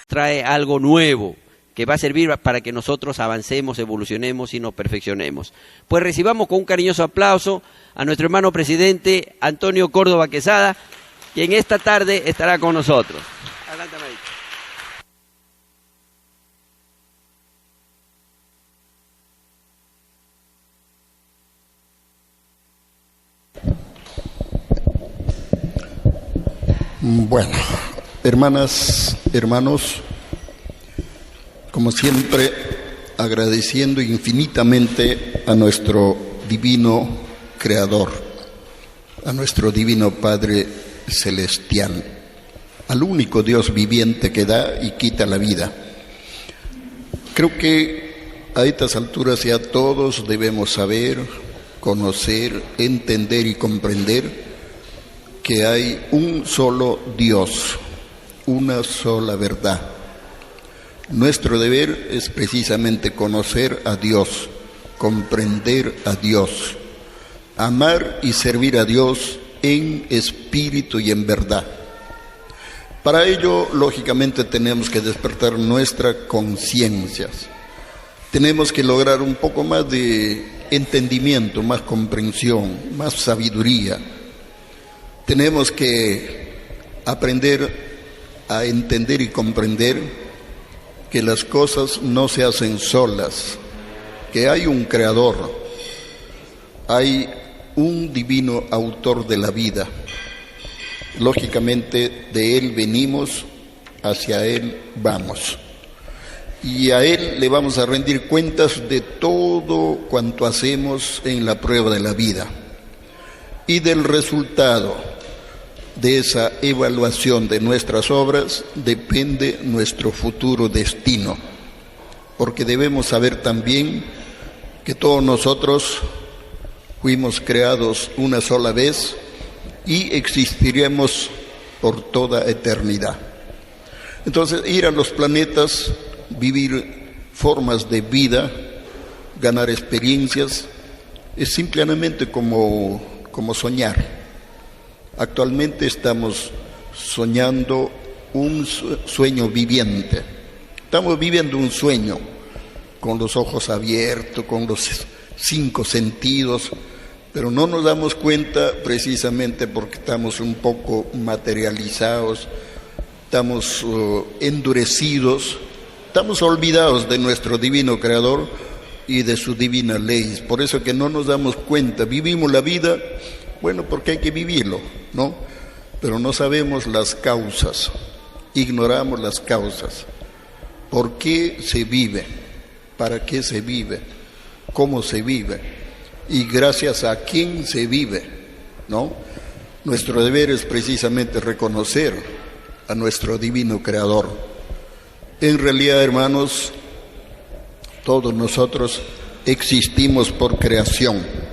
trae algo nuevo que va a servir para que nosotros avancemos, evolucionemos y nos perfeccionemos. Pues recibamos con un cariñoso aplauso a nuestro hermano presidente Antonio Córdoba Quesada, quien esta tarde estará con nosotros. Adelante, Marito. Bueno, hermanas, hermanos, como siempre, agradeciendo infinitamente a nuestro divino Creador, a nuestro divino Padre Celestial, al único Dios viviente que da y quita la vida. Creo que a estas alturas ya todos debemos saber, conocer, entender y comprender que hay un solo Dios, una sola verdad. Nuestro deber es precisamente conocer a Dios, comprender a Dios, amar y servir a Dios en espíritu y en verdad. Para ello, lógicamente, tenemos que despertar nuestras conciencias. Tenemos que lograr un poco más de entendimiento, más comprensión, más sabiduría. Tenemos que aprender a entender y comprender que las cosas no se hacen solas, que hay un creador, hay un divino autor de la vida. Lógicamente, de Él venimos, hacia Él vamos. Y a Él le vamos a rendir cuentas de todo cuanto hacemos en la prueba de la vida. Y del resultado de esa evaluación de nuestras obras depende nuestro futuro destino, porque debemos saber también que todos nosotros fuimos creados una sola vez y existiremos por toda eternidad. Entonces, ir a los planetas, vivir formas de vida, ganar experiencias, es simplemente como soñar. Actualmente estamos soñando un sueño viviente. Estamos viviendo un sueño con los ojos abiertos, con los 5 sentidos, pero no nos damos cuenta precisamente porque estamos un poco materializados, estamos endurecidos, estamos olvidados de nuestro divino Creador y de su divina ley. Por eso que no nos damos cuenta, vivimos la vida, bueno, porque hay que vivirlo, ¿no? Pero no sabemos las causas, ignoramos las causas. ¿Por qué se vive? ¿Para qué se vive? ¿Cómo se vive? Y gracias a quién se vive, ¿no? Nuestro deber es precisamente reconocer a nuestro divino Creador. En realidad, hermanos, todos nosotros existimos por creación.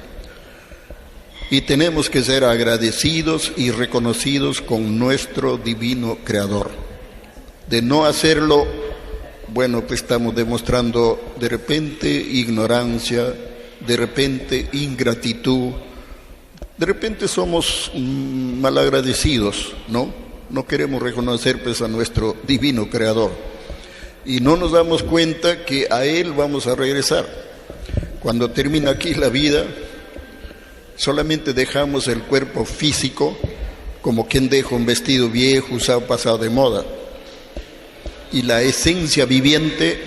Y tenemos que ser agradecidos y reconocidos con nuestro divino Creador. De no hacerlo, bueno, pues estamos demostrando de repente ignorancia, de repente ingratitud, de repente somos malagradecidos, ¿no? No queremos reconocer pues a nuestro divino Creador. Y no nos damos cuenta que a Él vamos a regresar. Cuando termina aquí la vida, solamente dejamos el cuerpo físico como quien deja un vestido viejo, usado, pasado de moda. Y la esencia viviente,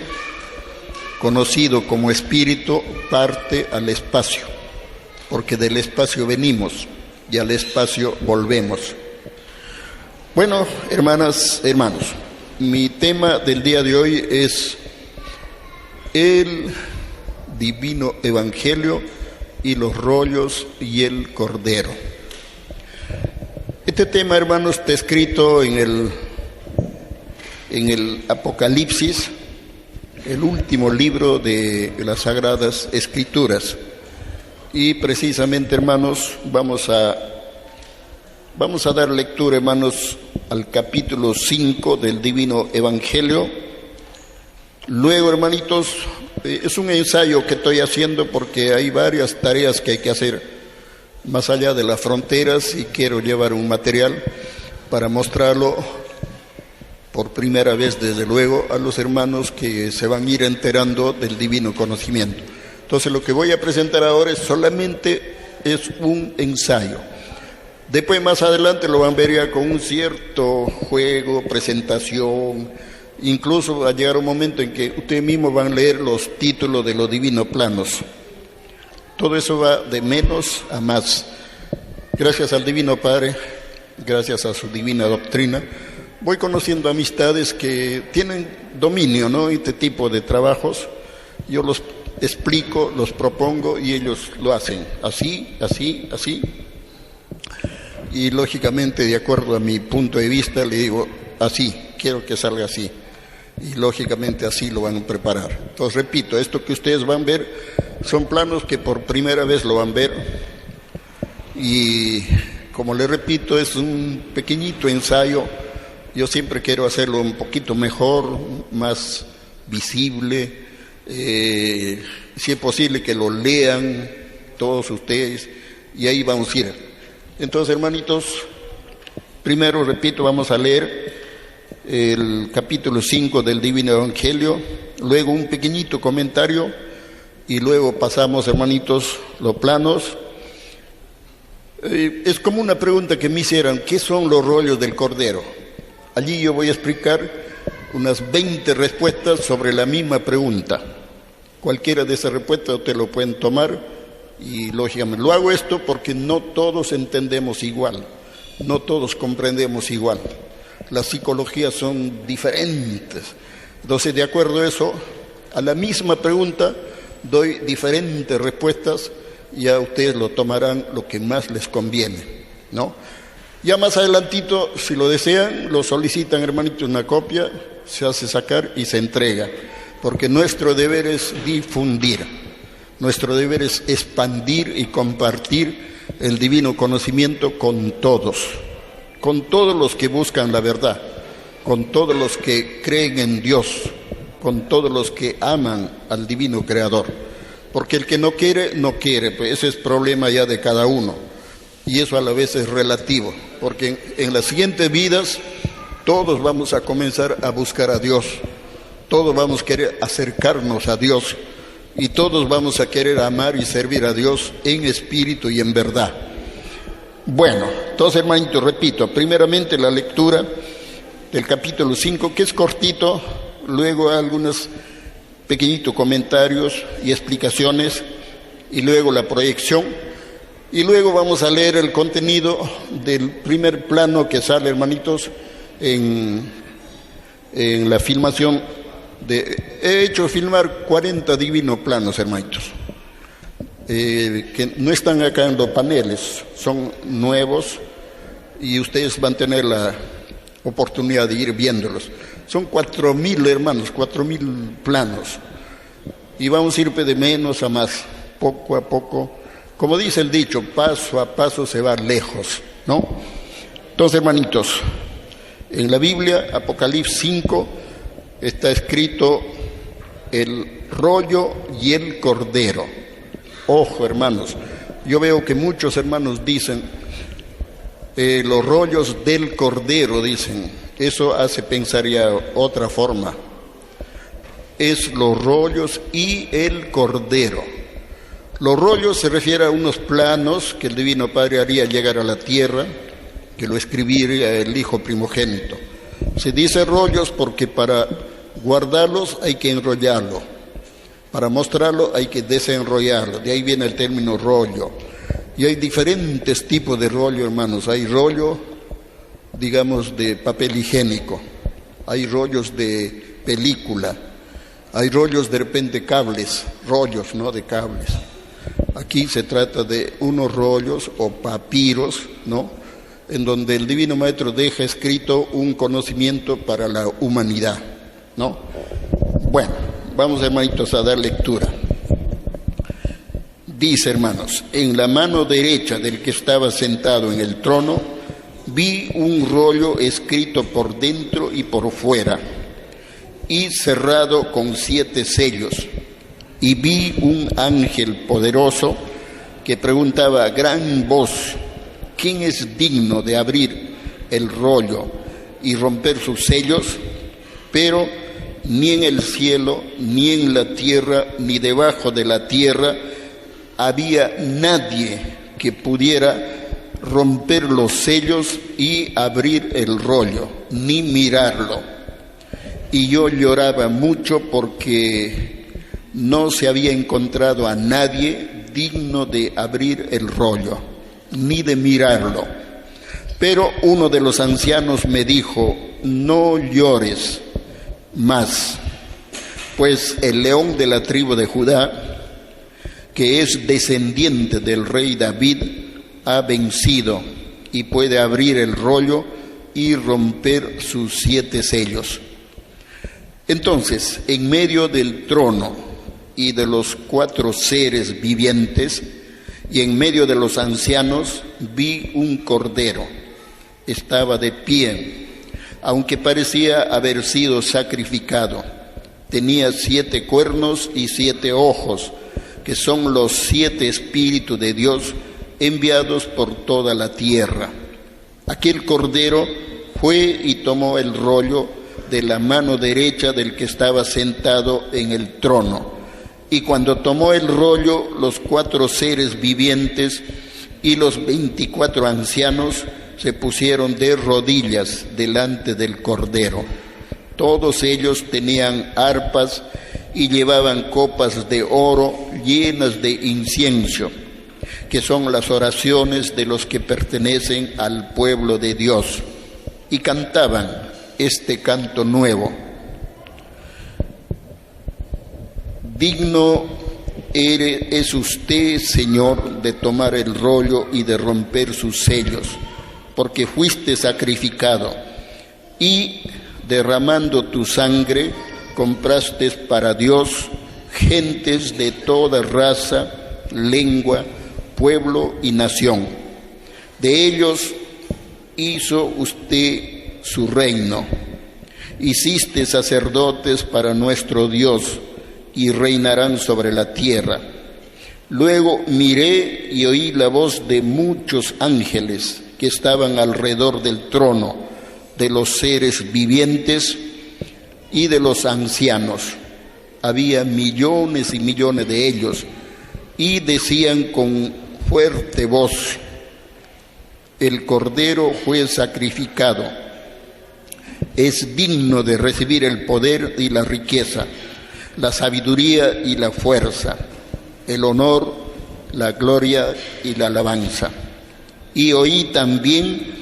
conocido como espíritu, parte al espacio, porque del espacio venimos y al espacio volvemos. Bueno, hermanas, hermanos, mi tema del día de hoy es el divino evangelio y los rollos y el cordero. Este tema, hermanos, está escrito en el Apocalipsis, el último libro de las Sagradas Escrituras. Y precisamente, hermanos, vamos a dar lectura, hermanos, al capítulo 5 del Divino Evangelio. Luego, hermanitos, es un ensayo que estoy haciendo porque hay varias tareas que hay que hacer más allá de las fronteras y quiero llevar un material para mostrarlo por primera vez, desde luego, a los hermanos que se van a ir enterando del divino conocimiento. Entonces, lo que voy a presentar ahora solamente es un ensayo. Después, más adelante, lo van a ver ya con un cierto juego, presentación. Incluso va a llegar un momento en que ustedes mismos van a leer los títulos de los divinos planos. Todo eso va de menos a más. Gracias al Divino Padre, gracias a su divina doctrina, voy conociendo amistades que tienen dominio, ¿no?, este tipo de trabajos. Yo los explico, los propongo y ellos lo hacen así, así, así. Y lógicamente, de acuerdo a mi punto de vista, le digo así, quiero que salga así. Y lógicamente así lo van a preparar. Entonces, repito, esto que ustedes van a ver son planos que por primera vez lo van a ver. Y como les repito, es un pequeñito ensayo. Yo siempre quiero hacerlo un poquito mejor, más visible. Si es posible que lo lean todos ustedes, y ahí vamos a ir. Entonces, hermanitos, primero, repito, vamos a leer el capítulo 5 del Divino Evangelio, luego un pequeñito comentario, y luego pasamos, hermanitos, los planos. Es como una pregunta que me hicieron: ¿qué son los rollos del Cordero? Allí yo voy a explicar unas 20 respuestas sobre la misma pregunta. Cualquiera de esas respuestas ustedes lo pueden tomar, y lógicamente lo hago esto porque no todos entendemos igual, no todos comprendemos igual. Las psicologías son diferentes. Entonces, de acuerdo a eso, a la misma pregunta doy diferentes respuestas, y a ustedes lo tomarán lo que más les conviene, ¿no? Ya más adelantito, si lo desean, lo solicitan, hermanitos, una copia, se hace sacar y se entrega, porque nuestro deber es difundir, nuestro deber es expandir y compartir el divino conocimiento con todos los que buscan la verdad, con todos los que creen en Dios, con todos los que aman al divino Creador. Porque el que no quiere, no quiere, pues ese es problema ya de cada uno. Y eso a la vez es relativo, porque en las siguientes vidas todos vamos a comenzar a buscar a Dios, todos vamos a querer acercarnos a Dios, y todos vamos a querer amar y servir a Dios en espíritu y en verdad. Bueno, entonces, hermanitos, repito, primeramente la lectura del capítulo 5, que es cortito, luego algunos pequeñitos comentarios y explicaciones, y luego la proyección, y luego vamos a leer el contenido del primer plano que sale, hermanitos, en la filmación. He hecho filmar 40 divinos planos, hermanitos, que no están acá en los paneles, son nuevos, y ustedes van a tener la oportunidad de ir viéndolos. Son 4.000, hermanos, 4.000 planos, y vamos a ir de menos a más, poco a poco. Como dice el dicho, paso a paso se va lejos, ¿no? Entonces, hermanitos, en la Biblia, Apocalipsis 5, está escrito el rollo y el cordero. Ojo, hermanos, yo veo que muchos hermanos dicen los rollos del cordero, dicen. Eso hace pensar ya otra forma. Es los rollos y el cordero. Los rollos se refiere a unos planos que el Divino Padre haría llegar a la tierra, que lo escribiría el Hijo primogénito. Se dice rollos porque para guardarlos hay que enrollarlo, para mostrarlo hay que desenrollarlo, de ahí viene el término rollo. Y hay diferentes tipos de rollo, hermanos. Hay rollo, digamos, de papel higiénico, hay rollos de película, hay rollos de repente cables, rollos, ¿no?, de cables. Aquí se trata de unos rollos o papiros, ¿no?, en donde el Divino Maestro deja escrito un conocimiento para la humanidad, ¿no? Bueno, vamos, hermanitos, a dar lectura. Dice, hermanos: en la mano derecha del que estaba sentado en el trono vi un rollo escrito por dentro y por fuera, y cerrado con 7 sellos, y vi un ángel poderoso que preguntaba a gran voz: ¿quién es digno de abrir el rollo y romper sus sellos, pero ni en el cielo, ni en la tierra, ni debajo de la tierra había nadie que pudiera romper los sellos y abrir el rollo, ni mirarlo. Y yo lloraba mucho porque no se había encontrado a nadie digno de abrir el rollo, ni de mirarlo. Pero uno de los ancianos me dijo: no llores más, pues el león de la tribu de Judá, que es descendiente del rey David, ha vencido y puede abrir el rollo y romper sus 7 sellos. Entonces, en medio del trono y de los 4 seres vivientes y en medio de los ancianos, vi un cordero. Estaba de pie, aunque parecía haber sido sacrificado. Tenía 7 cuernos y 7 ojos, que son los 7 espíritus de Dios enviados por toda la tierra. Aquel cordero fue y tomó el rollo de la mano derecha del que estaba sentado en el trono. Y cuando tomó el rollo, los 4 seres vivientes y los 24 ancianos se pusieron de rodillas delante del cordero. Todos ellos tenían arpas y llevaban copas de oro llenas de incienso, que son las oraciones de los que pertenecen al pueblo de Dios, y cantaban este canto nuevo: digno es usted, Señor, de tomar el rollo y de romper sus sellos, porque fuiste sacrificado y derramando tu sangre compraste para Dios gentes de toda raza, lengua, pueblo y nación. De ellos hizo usted su reino. Hiciste sacerdotes para nuestro Dios y reinarán sobre la tierra. Luego miré y oí la voz de muchos ángeles que estaban alrededor del trono, de los seres vivientes y de los ancianos. Había millones y millones de ellos, y decían con fuerte voz: el Cordero fue sacrificado, es digno de recibir el poder y la riqueza, la sabiduría y la fuerza, el honor, la gloria y la alabanza. Y oí también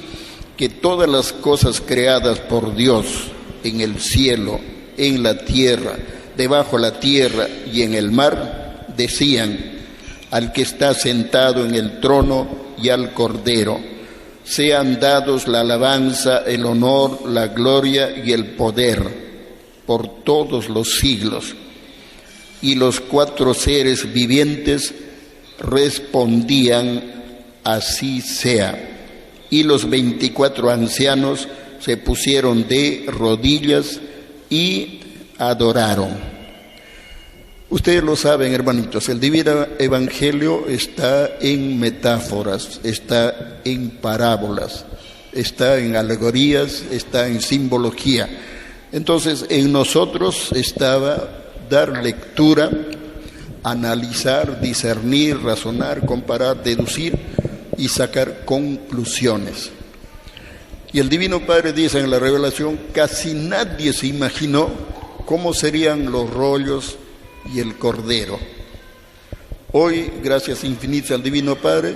que todas las cosas creadas por Dios, en el cielo, en la tierra, debajo la tierra y en el mar, decían al que está sentado en el trono y al Cordero: sean dados la alabanza, el honor, la gloria y el poder por todos los siglos. Y los 4 seres vivientes respondían: así sea. Y los 24 ancianos se pusieron de rodillas y adoraron. Ustedes lo saben, hermanitos, el divino evangelio está en metáforas, está en parábolas, está en alegorías, está en simbología. Entonces, en nosotros estaba dar lectura, analizar, discernir, razonar, comparar, deducir y sacar conclusiones. Y el Divino Padre dice en la revelación: casi nadie se imaginó cómo serían los rollos y el Cordero. Hoy, gracias infinitas al Divino Padre,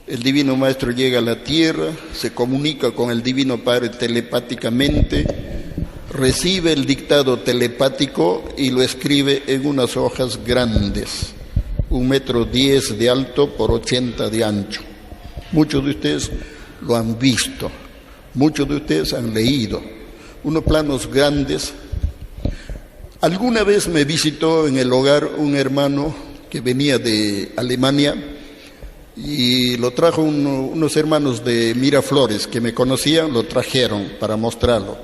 el Divino Maestro llega a la tierra, se comunica con el Divino Padre telepáticamente, recibe el dictado telepático y lo escribe en unas hojas grandes, 1,10 metros de alto por 80 de ancho. Muchos de ustedes lo han visto, muchos de ustedes han leído, unos planos grandes. Alguna vez me visitó en el hogar un hermano que venía de Alemania y lo trajo unos hermanos de Miraflores que me conocían, lo trajeron para mostrarlo.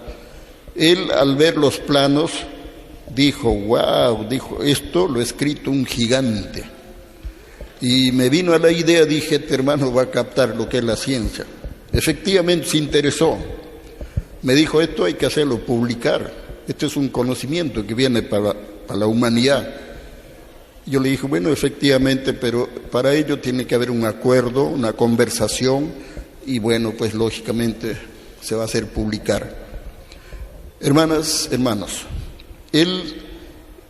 Él, al ver los planos, dijo: wow, dijo, esto lo ha escrito un gigante. Y me vino a la idea, dije: este hermano va a captar lo que es la ciencia. Efectivamente se interesó Me dijo, esto hay que hacerlo publicar, este es un conocimiento que viene para la humanidad. Yo le dije, bueno, efectivamente, pero para ello tiene que haber un acuerdo, una conversación, y bueno, pues lógicamente se va a hacer publicar. Hermanas, hermanos, él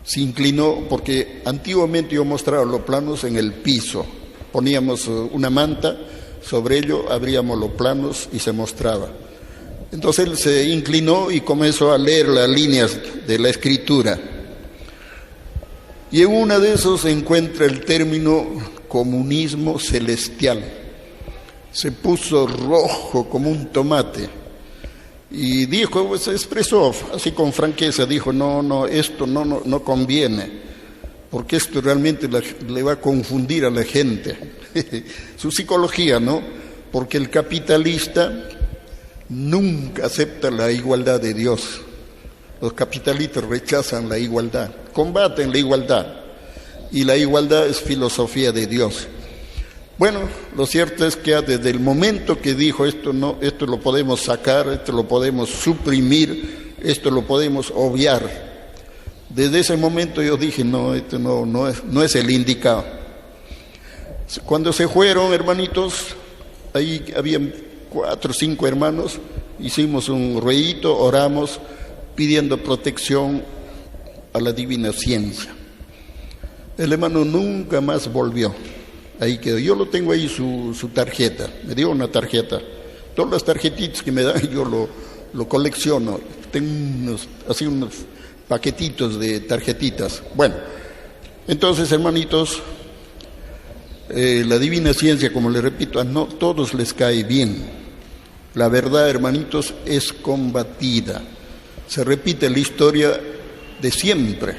se inclinó porque antiguamente yo mostraba los planos en el piso, poníamos una manta, sobre ello abríamos los planos y se mostraba. Entonces él se inclinó y comenzó a leer las líneas de la escritura. Y en una de esos se encuentra el término comunismo celestial. Se puso rojo como un tomate y dijo, pues, se expresó así con franqueza, dijo, no, esto no conviene, porque esto realmente le va a confundir a la gente. Su psicología, ¿no? Porque el capitalista nunca acepta la igualdad de Dios. Los capitalistas rechazan la igualdad, combaten la igualdad, y la igualdad es filosofía de Dios. Bueno, lo cierto es que desde el momento que dijo esto lo podemos sacar, esto lo podemos suprimir, esto lo podemos obviar. Desde ese momento yo dije, no, esto no es el indicado. Cuando se fueron, hermanitos, ahí habían 4 o 5 hermanos, hicimos un ruedito, oramos, pidiendo protección a la divina ciencia. El hermano nunca más volvió. Ahí quedó. Yo lo tengo ahí su tarjeta. Me dio una tarjeta. Todas las tarjetitas que me dan yo lo colecciono. Tengo unos paquetitos de tarjetitas. Bueno, entonces, hermanitos, la divina ciencia, como les repito, a no todos les cae bien. La verdad, hermanitos, es combatida. Se repite la historia de siempre.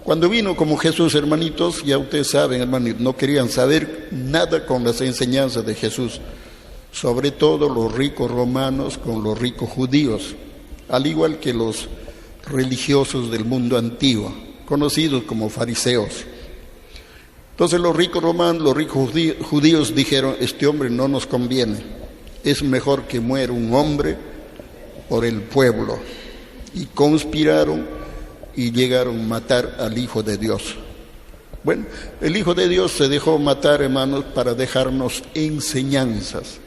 Cuando vino como Jesús, hermanitos, ya ustedes saben, hermanitos, no querían saber nada con las enseñanzas de Jesús, sobre todo los ricos romanos con los ricos judíos, al igual que los religiosos del mundo antiguo, conocidos como fariseos. Entonces los ricos romanos, los ricos judíos dijeron, este hombre no nos conviene, es mejor que muera un hombre por el pueblo, y conspiraron y llegaron a matar al Hijo de Dios. Bueno, el Hijo de Dios se dejó matar, hermanos, para dejarnos enseñanzas.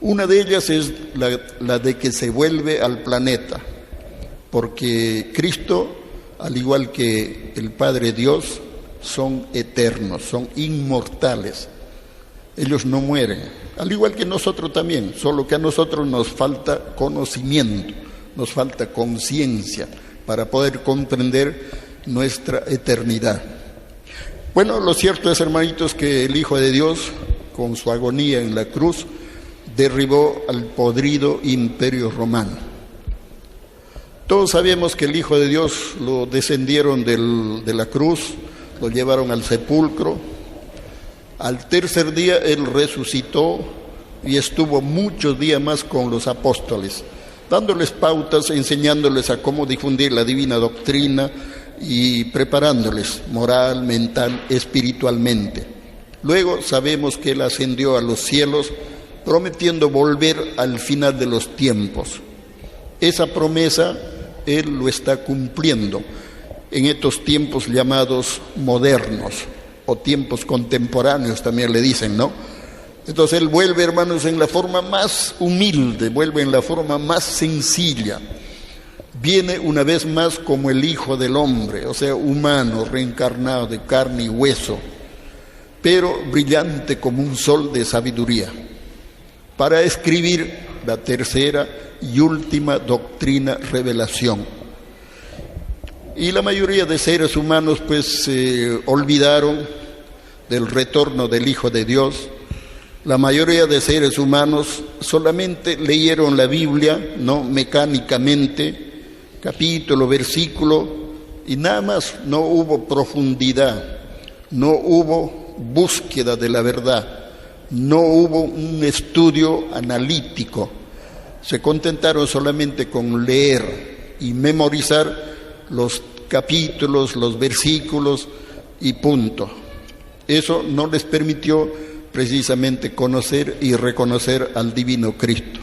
Una de ellas es la de que se vuelve al planeta, porque Cristo, al igual que el Padre Dios, son eternos, son inmortales. Ellos no mueren, al igual que nosotros también, solo que a nosotros nos falta conocimiento, nos falta conciencia para poder comprender nuestra eternidad. Bueno, lo cierto es, hermanitos, que el Hijo de Dios, con su agonía en la cruz, derribó al podrido imperio romano. Todos sabemos que el Hijo de Dios lo descendieron de la cruz, lo llevaron al sepulcro. Al tercer día Él resucitó y estuvo muchos días más con los apóstoles, dándoles pautas, enseñándoles a cómo difundir la divina doctrina y preparándoles moral, mental, espiritualmente. Luego sabemos que Él ascendió a los cielos, prometiendo volver al final de los tiempos. Esa promesa Él lo está cumpliendo en estos tiempos llamados modernos, o tiempos contemporáneos también le dicen, ¿no? Entonces Él vuelve, hermanos, en la forma más humilde, vuelve en la forma más sencilla. Viene una vez más como el Hijo del Hombre, o sea, humano, reencarnado de carne y hueso, pero brillante como un sol de sabiduría, para escribir la tercera y última doctrina, revelación. Y la mayoría de seres humanos pues se olvidaron del retorno del Hijo de Dios. La mayoría de seres humanos solamente leyeron la Biblia, no mecánicamente, capítulo, versículo, y nada más. No hubo profundidad, no hubo búsqueda de la verdad, no hubo un estudio analítico. Se contentaron solamente con leer y memorizar los capítulos, los versículos y punto. Eso no les permitió precisamente conocer y reconocer al divino Cristo.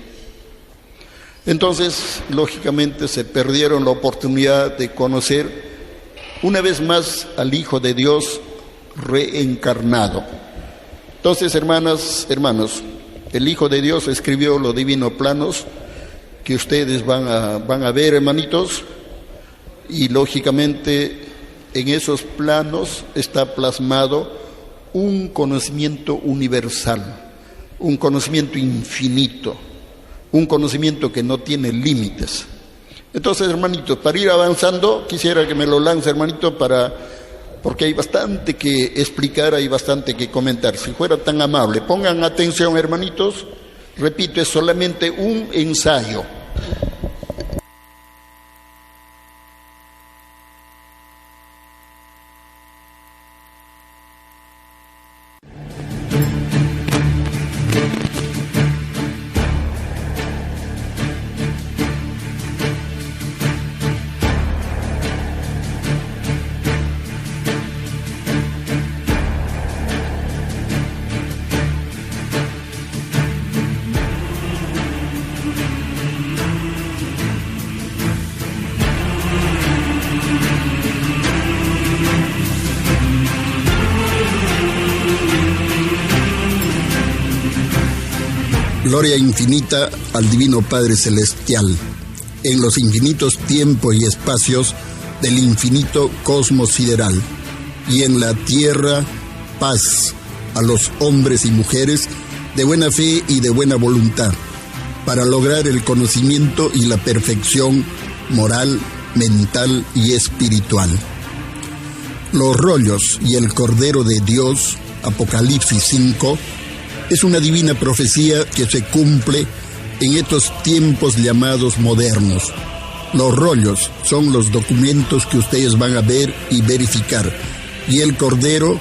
Entonces, lógicamente, se perdieron la oportunidad de conocer una vez más al Hijo de Dios reencarnado. Entonces, hermanas, hermanos, el Hijo de Dios escribió los divinos planos que ustedes van a ver, hermanitos, y lógicamente en esos planos está plasmado un conocimiento universal, un conocimiento infinito, un conocimiento que no tiene límites. Entonces, hermanitos, para ir avanzando, quisiera que me lo lance, hermanito, porque hay bastante que explicar, hay bastante que comentar. Si fuera tan amable, pongan atención, hermanitos. Repito, es solamente un ensayo. Gloria infinita al Divino Padre Celestial, en los infinitos tiempos y espacios del infinito cosmos sideral, y en la tierra paz a los hombres y mujeres de buena fe y de buena voluntad, para lograr el conocimiento y la perfección moral, mental y espiritual. Los rollos y el Cordero de Dios, Apocalipsis 5, es una divina profecía que se cumple en estos tiempos llamados modernos. Los rollos son los documentos que ustedes van a ver y verificar, y el Cordero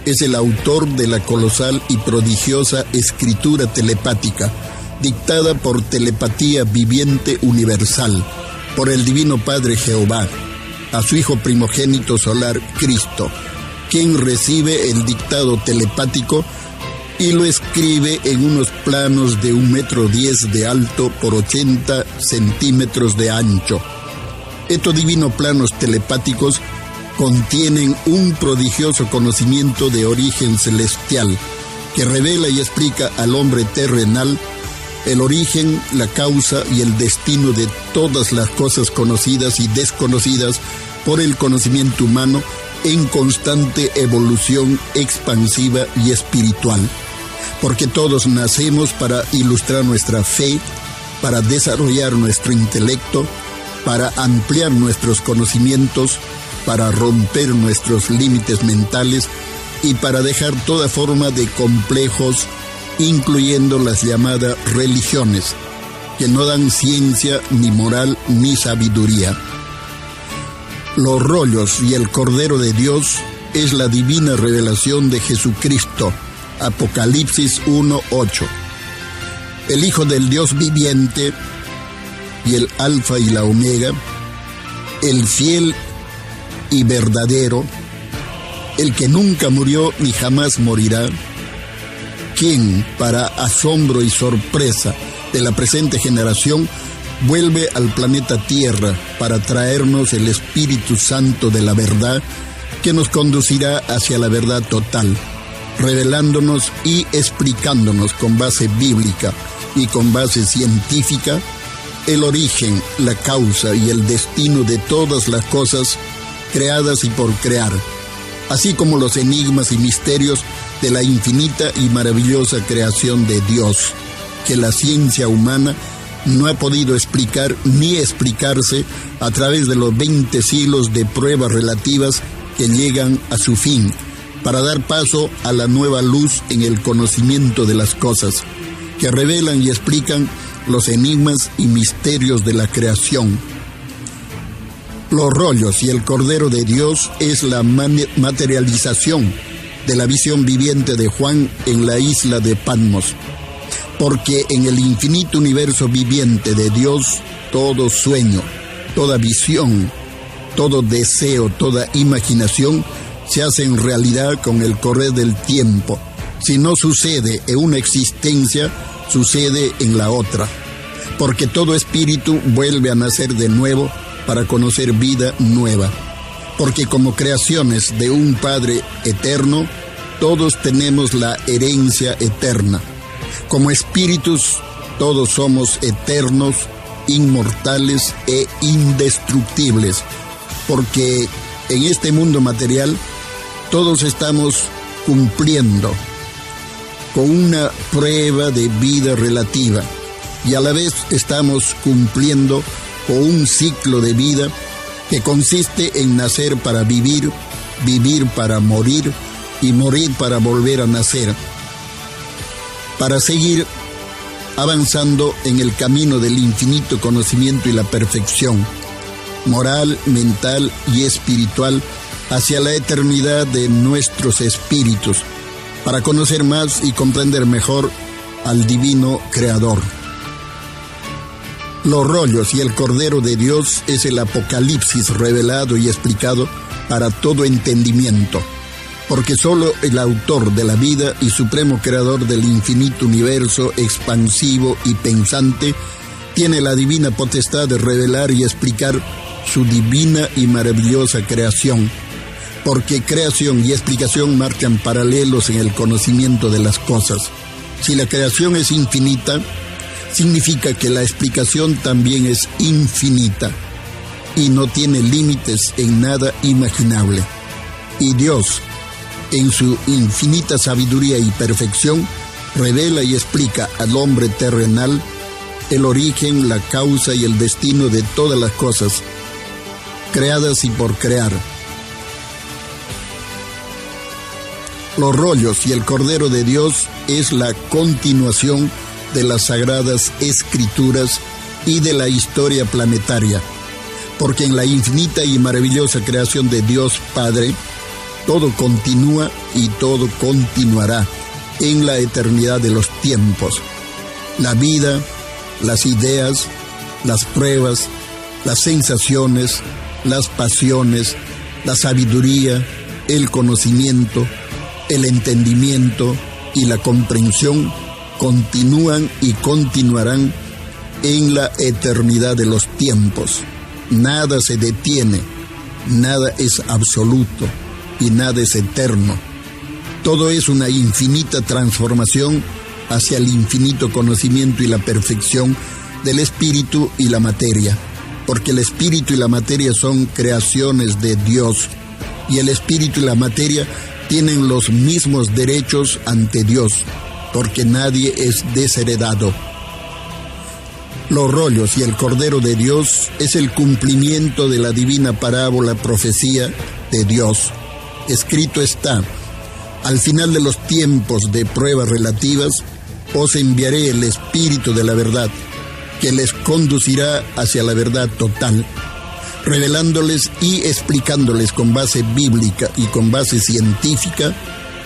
es el autor de la colosal y prodigiosa escritura telepática, dictada por telepatía viviente universal, por el Divino Padre Jehová, a su Hijo primogénito solar, Cristo, quien recibe el dictado telepático y lo escribe en unos planos de 1,10 m de alto por 80 centímetros de ancho. Estos divinos planos telepáticos contienen un prodigioso conocimiento de origen celestial que revela y explica al hombre terrenal el origen, la causa y el destino de todas las cosas conocidas y desconocidas por el conocimiento humano en constante evolución expansiva y espiritual. Porque todos nacemos para ilustrar nuestra fe, para desarrollar nuestro intelecto, para ampliar nuestros conocimientos, para romper nuestros límites mentales y para dejar toda forma de complejos, incluyendo las llamadas religiones, que no dan ciencia, ni moral, ni sabiduría. Los rollos y el Cordero de Dios es la divina revelación de Jesucristo, Apocalipsis 1:8. El Hijo del Dios viviente y el Alfa y la Omega, el fiel y verdadero, el que nunca murió ni jamás morirá, quien, para asombro y sorpresa de la presente generación, vuelve al planeta Tierra para traernos el Espíritu Santo de la verdad, que nos conducirá hacia la verdad total, revelándonos y explicándonos con base bíblica y con base científica el origen, la causa y el destino de todas las cosas creadas y por crear, así como los enigmas y misterios de la infinita y maravillosa creación de Dios, que la ciencia humana no ha podido explicar ni explicarse a través de los 20 siglos de pruebas relativas que llegan a su fin, para dar paso a la nueva luz en el conocimiento de las cosas, que revelan y explican los enigmas y misterios de la creación. Los rollos y el Cordero de Dios es la materialización de la visión viviente de Juan en la isla de Patmos, porque en el infinito universo viviente de Dios, todo sueño, toda visión, todo deseo, toda imaginación se hacen realidad con el correr del tiempo. Si no sucede en una existencia, sucede en la otra. porque todo espíritu vuelve a nacer de nuevo para conocer vida nueva, porque como creaciones de un Padre eterno, todos tenemos la herencia eterna. Como espíritus, todos somos eternos, inmortales e indestructibles, porque en este mundo material todos estamos cumpliendo con una prueba de vida relativa y a la vez estamos cumpliendo con un ciclo de vida que consiste en nacer para vivir, vivir para morir y morir para volver a nacer, para seguir avanzando en el camino del infinito conocimiento y la perfección moral, mental y espiritual hacia la eternidad de nuestros espíritus, para conocer más y comprender mejor al divino Creador. Los rollos y el Cordero de Dios es el Apocalipsis revelado y explicado para todo entendimiento, porque solo el autor de la vida y supremo creador del infinito universo expansivo y pensante tiene la divina potestad de revelar y explicar su divina y maravillosa creación, porque creación y explicación marcan paralelos en el conocimiento de las cosas. Si la creación es infinita, significa que la explicación también es infinita y no tiene límites en nada imaginable. Y Dios, en su infinita sabiduría y perfección, revela y explica al hombre terrenal el origen, la causa y el destino de todas las cosas, creadas y por crear. Los rollos y el Cordero de Dios es la continuación de las sagradas escrituras y de la historia planetaria, porque en la infinita y maravillosa creación de Dios Padre, todo continúa y todo continuará en la eternidad de los tiempos. La vida, las ideas, las pruebas, las sensaciones, las pasiones, la sabiduría, el conocimiento, el entendimiento y la comprensión continúan y continuarán en la eternidad de los tiempos. Nada se detiene, nada es absoluto y nada es eterno. Todo es una infinita transformación hacia el infinito conocimiento y la perfección del espíritu y la materia, porque el espíritu y la materia son creaciones de Dios, y el espíritu y la materia tienen los mismos derechos ante Dios, porque nadie es desheredado. Los rollos y el Cordero de Dios es el cumplimiento de la divina parábola profecía de Dios. Escrito está: al final de los tiempos de pruebas relativas, os enviaré el Espíritu de la verdad, que les conducirá hacia la verdad total, revelándoles y explicándoles con base bíblica y con base científica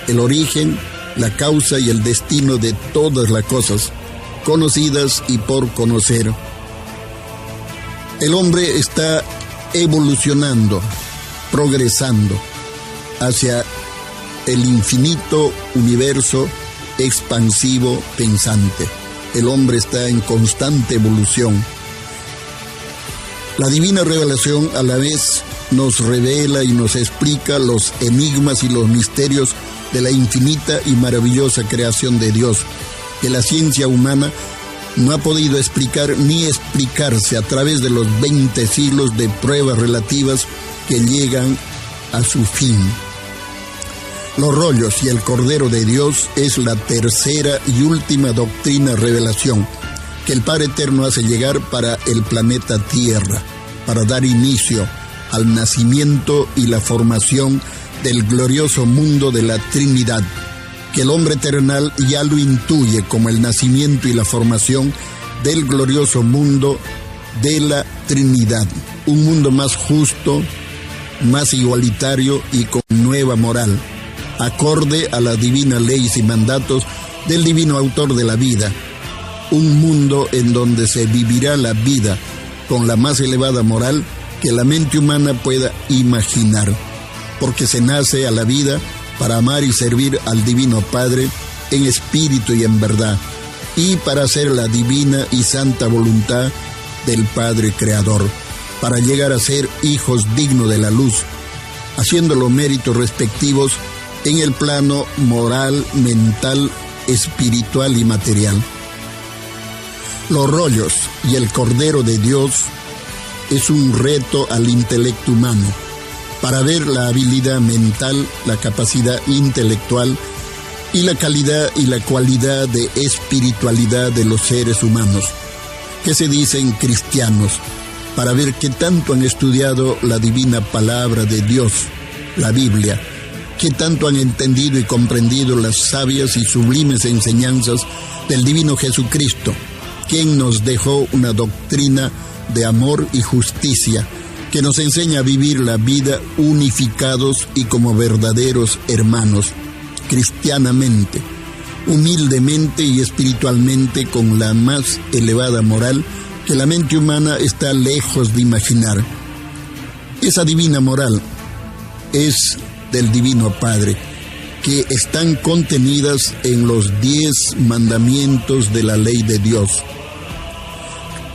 el origen, la causa y el destino de todas las cosas, conocidas y por conocer. El hombre está evolucionando, progresando hacia el infinito universo expansivo pensante. El hombre está en constante evolución. La divina revelación a la vez nos revela y nos explica los enigmas y los misterios de la infinita y maravillosa creación de Dios, que la ciencia humana no ha podido explicar ni explicarse a través de los 20 siglos de pruebas relativas que llegan a su fin. Los rollos y el Cordero de Dios es la tercera y última doctrina revelación que el Padre Eterno hace llegar para el planeta Tierra, para dar inicio al nacimiento y la formación del glorioso mundo de la Trinidad, que el hombre terrenal ya lo intuye como el nacimiento y la formación del glorioso mundo de la Trinidad, un mundo más justo, más igualitario y con nueva moral, acorde a las divinas leyes y mandatos del divino autor de la vida, un mundo en donde se vivirá la vida con la más elevada moral que la mente humana pueda imaginar, porque se nace a la vida para amar y servir al Divino Padre en espíritu y en verdad, y para hacer la divina y santa voluntad del Padre Creador, para llegar a ser hijos dignos de la luz, haciendo los méritos respectivos en el plano moral, mental, espiritual y material. Los rollos y el Cordero de Dios es un reto al intelecto humano para ver la habilidad mental, la capacidad intelectual y la calidad y la cualidad de espiritualidad de los seres humanos, que se dicen cristianos, para ver qué tanto han estudiado la divina palabra de Dios, la Biblia, qué tanto han entendido y comprendido las sabias y sublimes enseñanzas del divino Jesucristo, quien nos dejó una doctrina de amor y justicia, que nos enseña a vivir la vida unificados y como verdaderos hermanos, cristianamente, humildemente y espiritualmente, con la más elevada moral que la mente humana está lejos de imaginar. Esa divina moral es del Divino Padre, que están contenidas en los 10 mandamientos de la ley de Dios.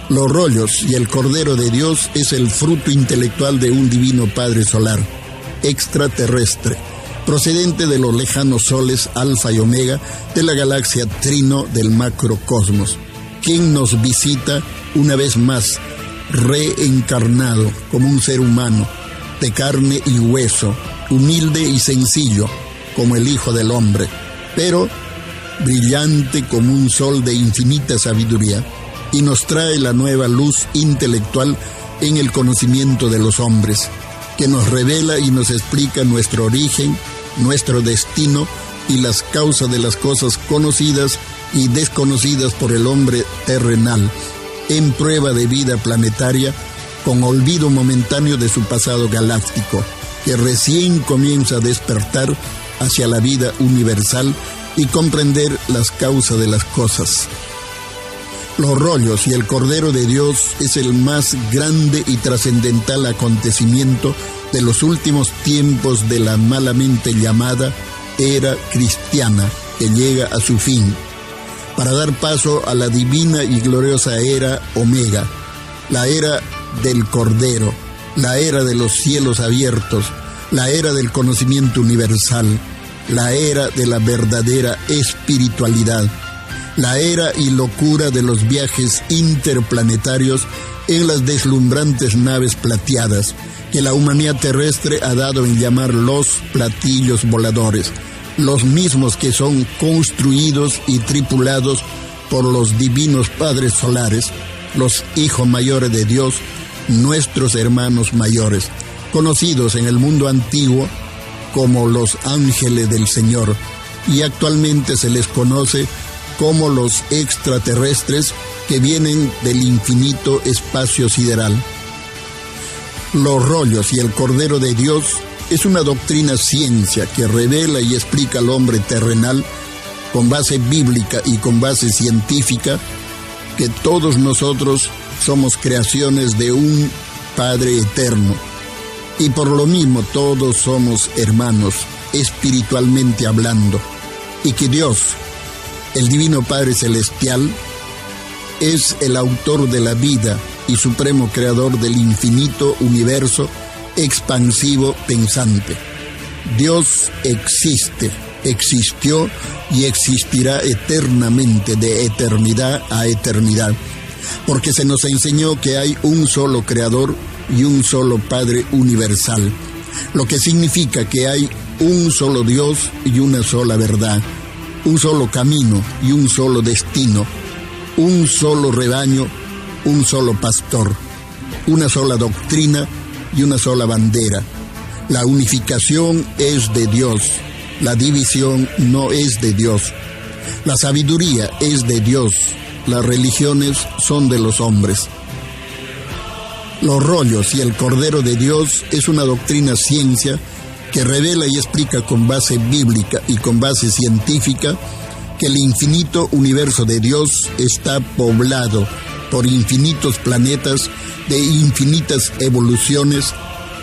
Los rollos y el Cordero de Dios es el fruto intelectual de un divino Padre solar, extraterrestre, procedente de los lejanos soles Alfa y Omega de la galaxia Trino del macrocosmos, quien nos visita una vez más, reencarnado como un ser humano, de carne y hueso, humilde y sencillo como el Hijo del Hombre, pero brillante como un sol de infinita sabiduría, y nos trae la nueva luz intelectual en el conocimiento de los hombres, que nos revela y nos explica nuestro origen, nuestro destino y las causas de las cosas conocidas y desconocidas por el hombre terrenal, en prueba de vida planetaria, con olvido momentáneo de su pasado galáctico, que recién comienza a despertar hacia la vida universal y comprender las causas de las cosas. Los rollos y el Cordero de Dios es el más grande y trascendental acontecimiento de los últimos tiempos de la malamente llamada era cristiana, que llega a su fin, para dar paso a la divina y gloriosa era Omega, la era del Cordero, la era de los cielos abiertos, la era del conocimiento universal, la era de la verdadera espiritualidad, la era y locura de los viajes interplanetarios en las deslumbrantes naves plateadas, que la humanidad terrestre ha dado en llamar los platillos voladores, los mismos que son construidos y tripulados por los divinos padres solares, los hijos mayores de Dios, nuestros hermanos mayores, conocidos en el mundo antiguo como los ángeles del Señor, y actualmente se les conoce como los extraterrestres que vienen del infinito espacio sideral. Los rollos y el Cordero de Dios es una doctrina ciencia que revela y explica al hombre terrenal, con base bíblica y con base científica, que todos nosotros somos creaciones de un Padre eterno, y por lo mismo todos somos hermanos, espiritualmente hablando, y que Dios, el Divino Padre Celestial, es el autor de la vida y supremo creador del infinito universo expansivo pensante. Dios existe, existió y existirá eternamente, de eternidad a eternidad, porque se nos enseñó que hay un solo creador y un solo Padre universal, lo que significa que hay un solo Dios y una sola verdad, un solo camino y un solo destino, un solo rebaño, un solo pastor, una sola doctrina y una sola bandera. La unificación es de Dios, la división no es de Dios. La sabiduría es de Dios, las religiones son de los hombres. Los rollos y el Cordero de Dios es una doctrina ciencia que revela y explica con base bíblica y con base científica que el infinito universo de Dios está poblado por infinitos planetas de infinitas evoluciones,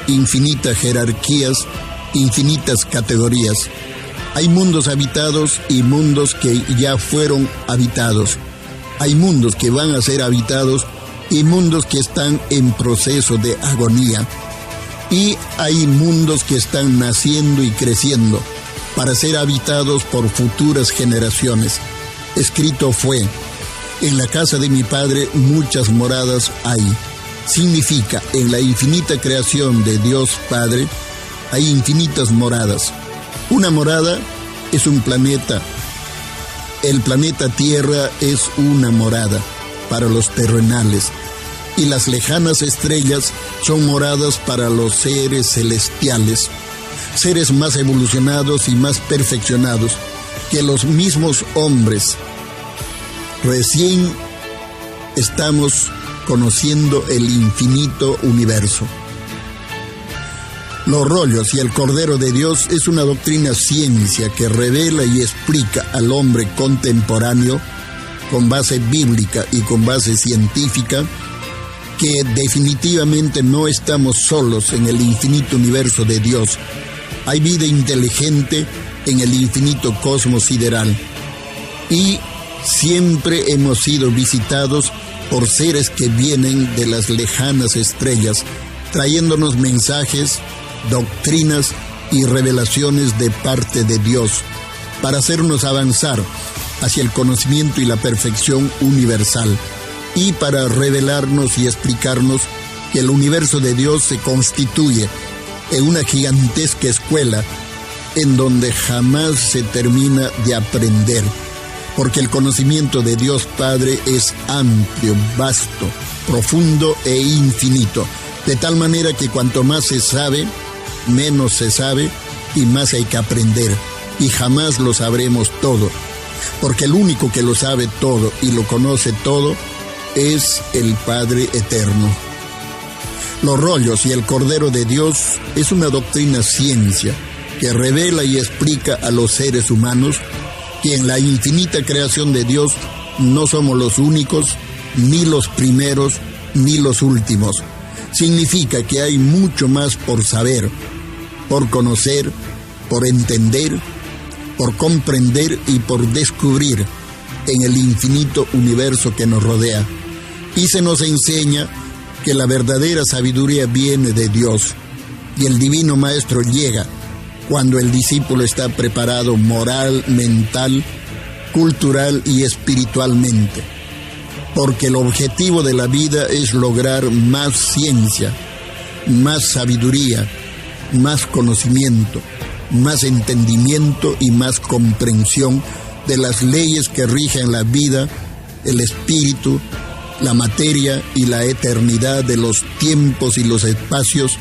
infinitas jerarquías, infinitas categorías. Hay mundos habitados y mundos que ya fueron habitados, Hay mundos que van a ser habitados y mundos que están en proceso de agonía. Y hay mundos que están naciendo y creciendo para ser habitados por futuras generaciones. Escrito fue: en la casa de mi Padre muchas moradas hay. Significa, en la infinita creación de Dios Padre hay infinitas moradas. Una morada es un planeta. El planeta Tierra es una morada para los terrenales. Y las lejanas estrellas son moradas para los seres celestiales, seres más evolucionados y más perfeccionados que los mismos hombres. Recién estamos conociendo el infinito universo. Los rollos y el Cordero de Dios es una doctrina ciencia que revela y explica al hombre contemporáneo, con base bíblica y con base científica, que definitivamente no estamos solos en el infinito universo de Dios. Hay vida inteligente en el infinito cosmos sideral. Y siempre hemos sido visitados por seres que vienen de las lejanas estrellas, trayéndonos mensajes, doctrinas y revelaciones de parte de Dios, para hacernos avanzar hacia el conocimiento y la perfección universal, y para revelarnos y explicarnos que el universo de Dios se constituye en una gigantesca escuela en donde jamás se termina de aprender, porque el conocimiento de Dios Padre es amplio, vasto, profundo e infinito, de tal manera que cuanto más se sabe, menos se sabe y más hay que aprender, y jamás lo sabremos todo, porque el único que lo sabe todo y lo conoce todo es el Padre Eterno. Los rollos y el Cordero de Dios es una doctrina ciencia que revela y explica a los seres humanos que en la infinita creación de Dios no somos los únicos, ni los primeros, ni los últimos. Significa que hay mucho más por saber, por conocer, por entender, por comprender y por descubrir en el infinito universo que nos rodea. Y se nos enseña que la verdadera sabiduría viene de Dios, y el divino maestro llega cuando el discípulo está preparado moral, mental, cultural y espiritualmente, porque el objetivo de la vida es lograr más ciencia, más sabiduría, más conocimiento, más entendimiento y más comprensión de las leyes que rigen la vida, el espíritu, la materia y la eternidad de los tiempos y los espacios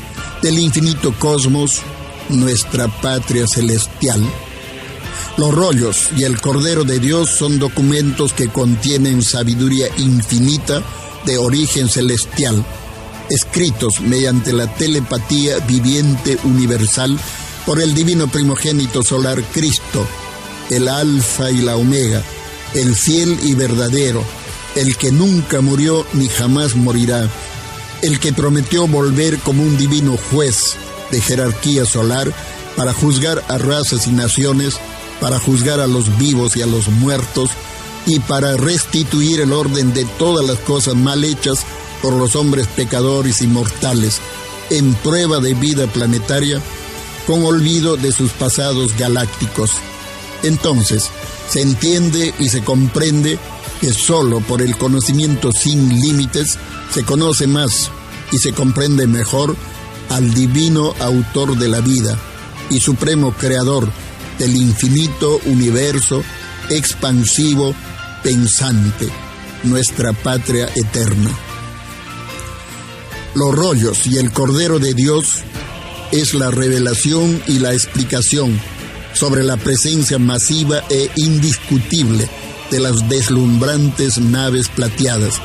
del infinito cosmos, nuestra patria celestial. Los rollos y el Cordero de Dios son documentos que contienen sabiduría infinita de origen celestial, escritos mediante la telepatía viviente universal por el divino primogénito solar Cristo, el Alfa y la Omega, el fiel y verdadero, el que nunca murió ni jamás morirá, el que prometió volver como un divino juez de jerarquía solar para juzgar a razas y naciones, para juzgar a los vivos y a los muertos, y para restituir el orden de todas las cosas mal hechas por los hombres pecadores y mortales, en prueba de vida planetaria, con olvido de sus pasados galácticos. Entonces, se entiende y se comprende que solo por el conocimiento sin límites se conoce más y se comprende mejor al divino autor de la vida y supremo creador del infinito universo expansivo, pensante, nuestra patria eterna. Los rollos y el Cordero de Dios es la revelación y la explicación sobre la presencia masiva e indiscutible de las deslumbrantes naves plateadas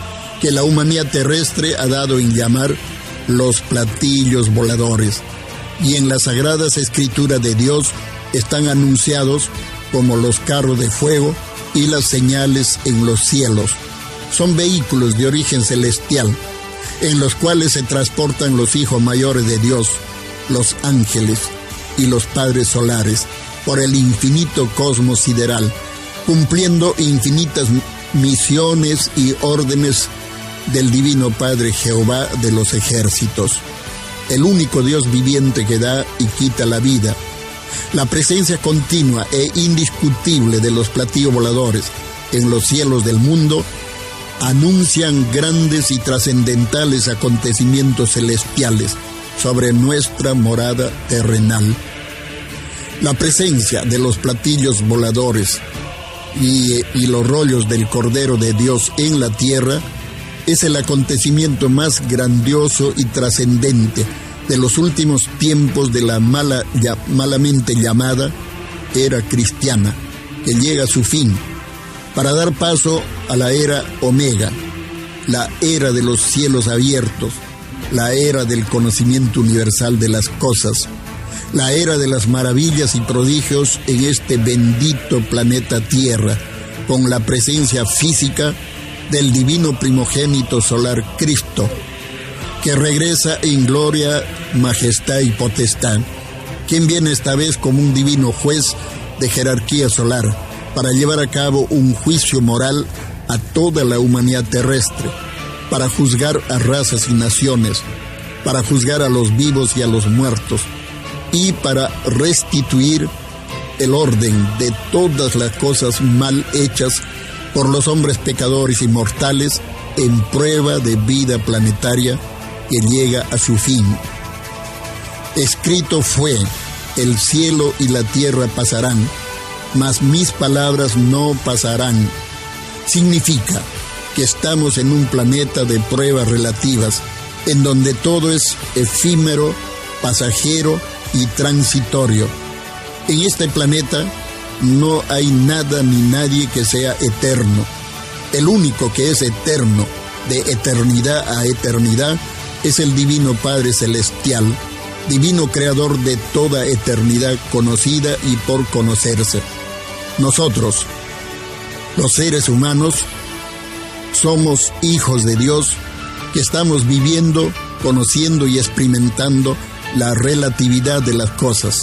que la humanidad terrestre ha dado en llamar los platillos voladores, y en las sagradas escrituras de Dios están anunciados como los carros de fuego y las señales en los cielos. Son vehículos de origen celestial, en los cuales se transportan los hijos mayores de Dios, los ángeles y los padres solares, por el infinito cosmos sideral, cumpliendo infinitas misiones y órdenes del Divino Padre Jehová de los ejércitos, el único Dios viviente que da y quita la vida. La presencia continua e indiscutible de los platillos voladores en los cielos del mundo anuncian grandes y trascendentales acontecimientos celestiales sobre nuestra morada terrenal. La presencia de los platillos voladores y los rollos del Cordero de Dios en la tierra es el acontecimiento más grandioso y trascendente de los últimos tiempos de la malamente llamada era cristiana, que llega a su fin para dar paso a la era Omega, la era de los cielos abiertos, la era del conocimiento universal de las cosas, la era de las maravillas y prodigios en este bendito planeta Tierra, con la presencia física del divino primogénito solar Cristo, que regresa en gloria, majestad y potestad, quien viene esta vez como un divino juez de jerarquía solar para llevar a cabo un juicio moral a toda la humanidad terrestre, para juzgar a razas y naciones, para juzgar a los vivos y a los muertos, y para restituir el orden de todas las cosas mal hechas por los hombres pecadores y mortales en prueba de vida planetaria que llega a su fin. Escrito fue: el cielo y la tierra pasarán, mas mis palabras no pasarán. Significa que estamos en un planeta de pruebas relativas, en donde todo es efímero, pasajero y transitorio. En este planeta no hay nada ni nadie que sea eterno. El único que es eterno, de eternidad a eternidad, es el Divino Padre Celestial, divino creador de toda eternidad conocida y por conocerse. Nosotros, los seres humanos, somos hijos de Dios que estamos viviendo, conociendo y experimentando la relatividad de las cosas.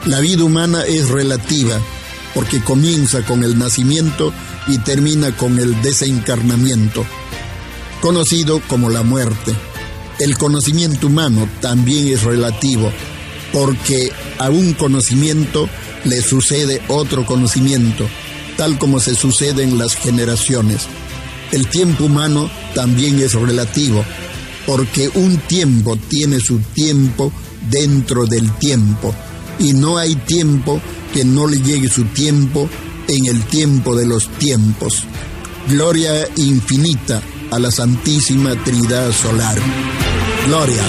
La vida humana es relativa porque comienza con el nacimiento y termina con el desencarnamiento, conocido como la muerte. El conocimiento humano también es relativo porque a un conocimiento le sucede otro conocimiento, tal como se suceden las generaciones. El tiempo humano también es relativo, porque un tiempo tiene su tiempo dentro del tiempo, y no hay tiempo que no le llegue su tiempo en el tiempo de los tiempos. Gloria infinita a la Santísima Trinidad Solar. Gloria.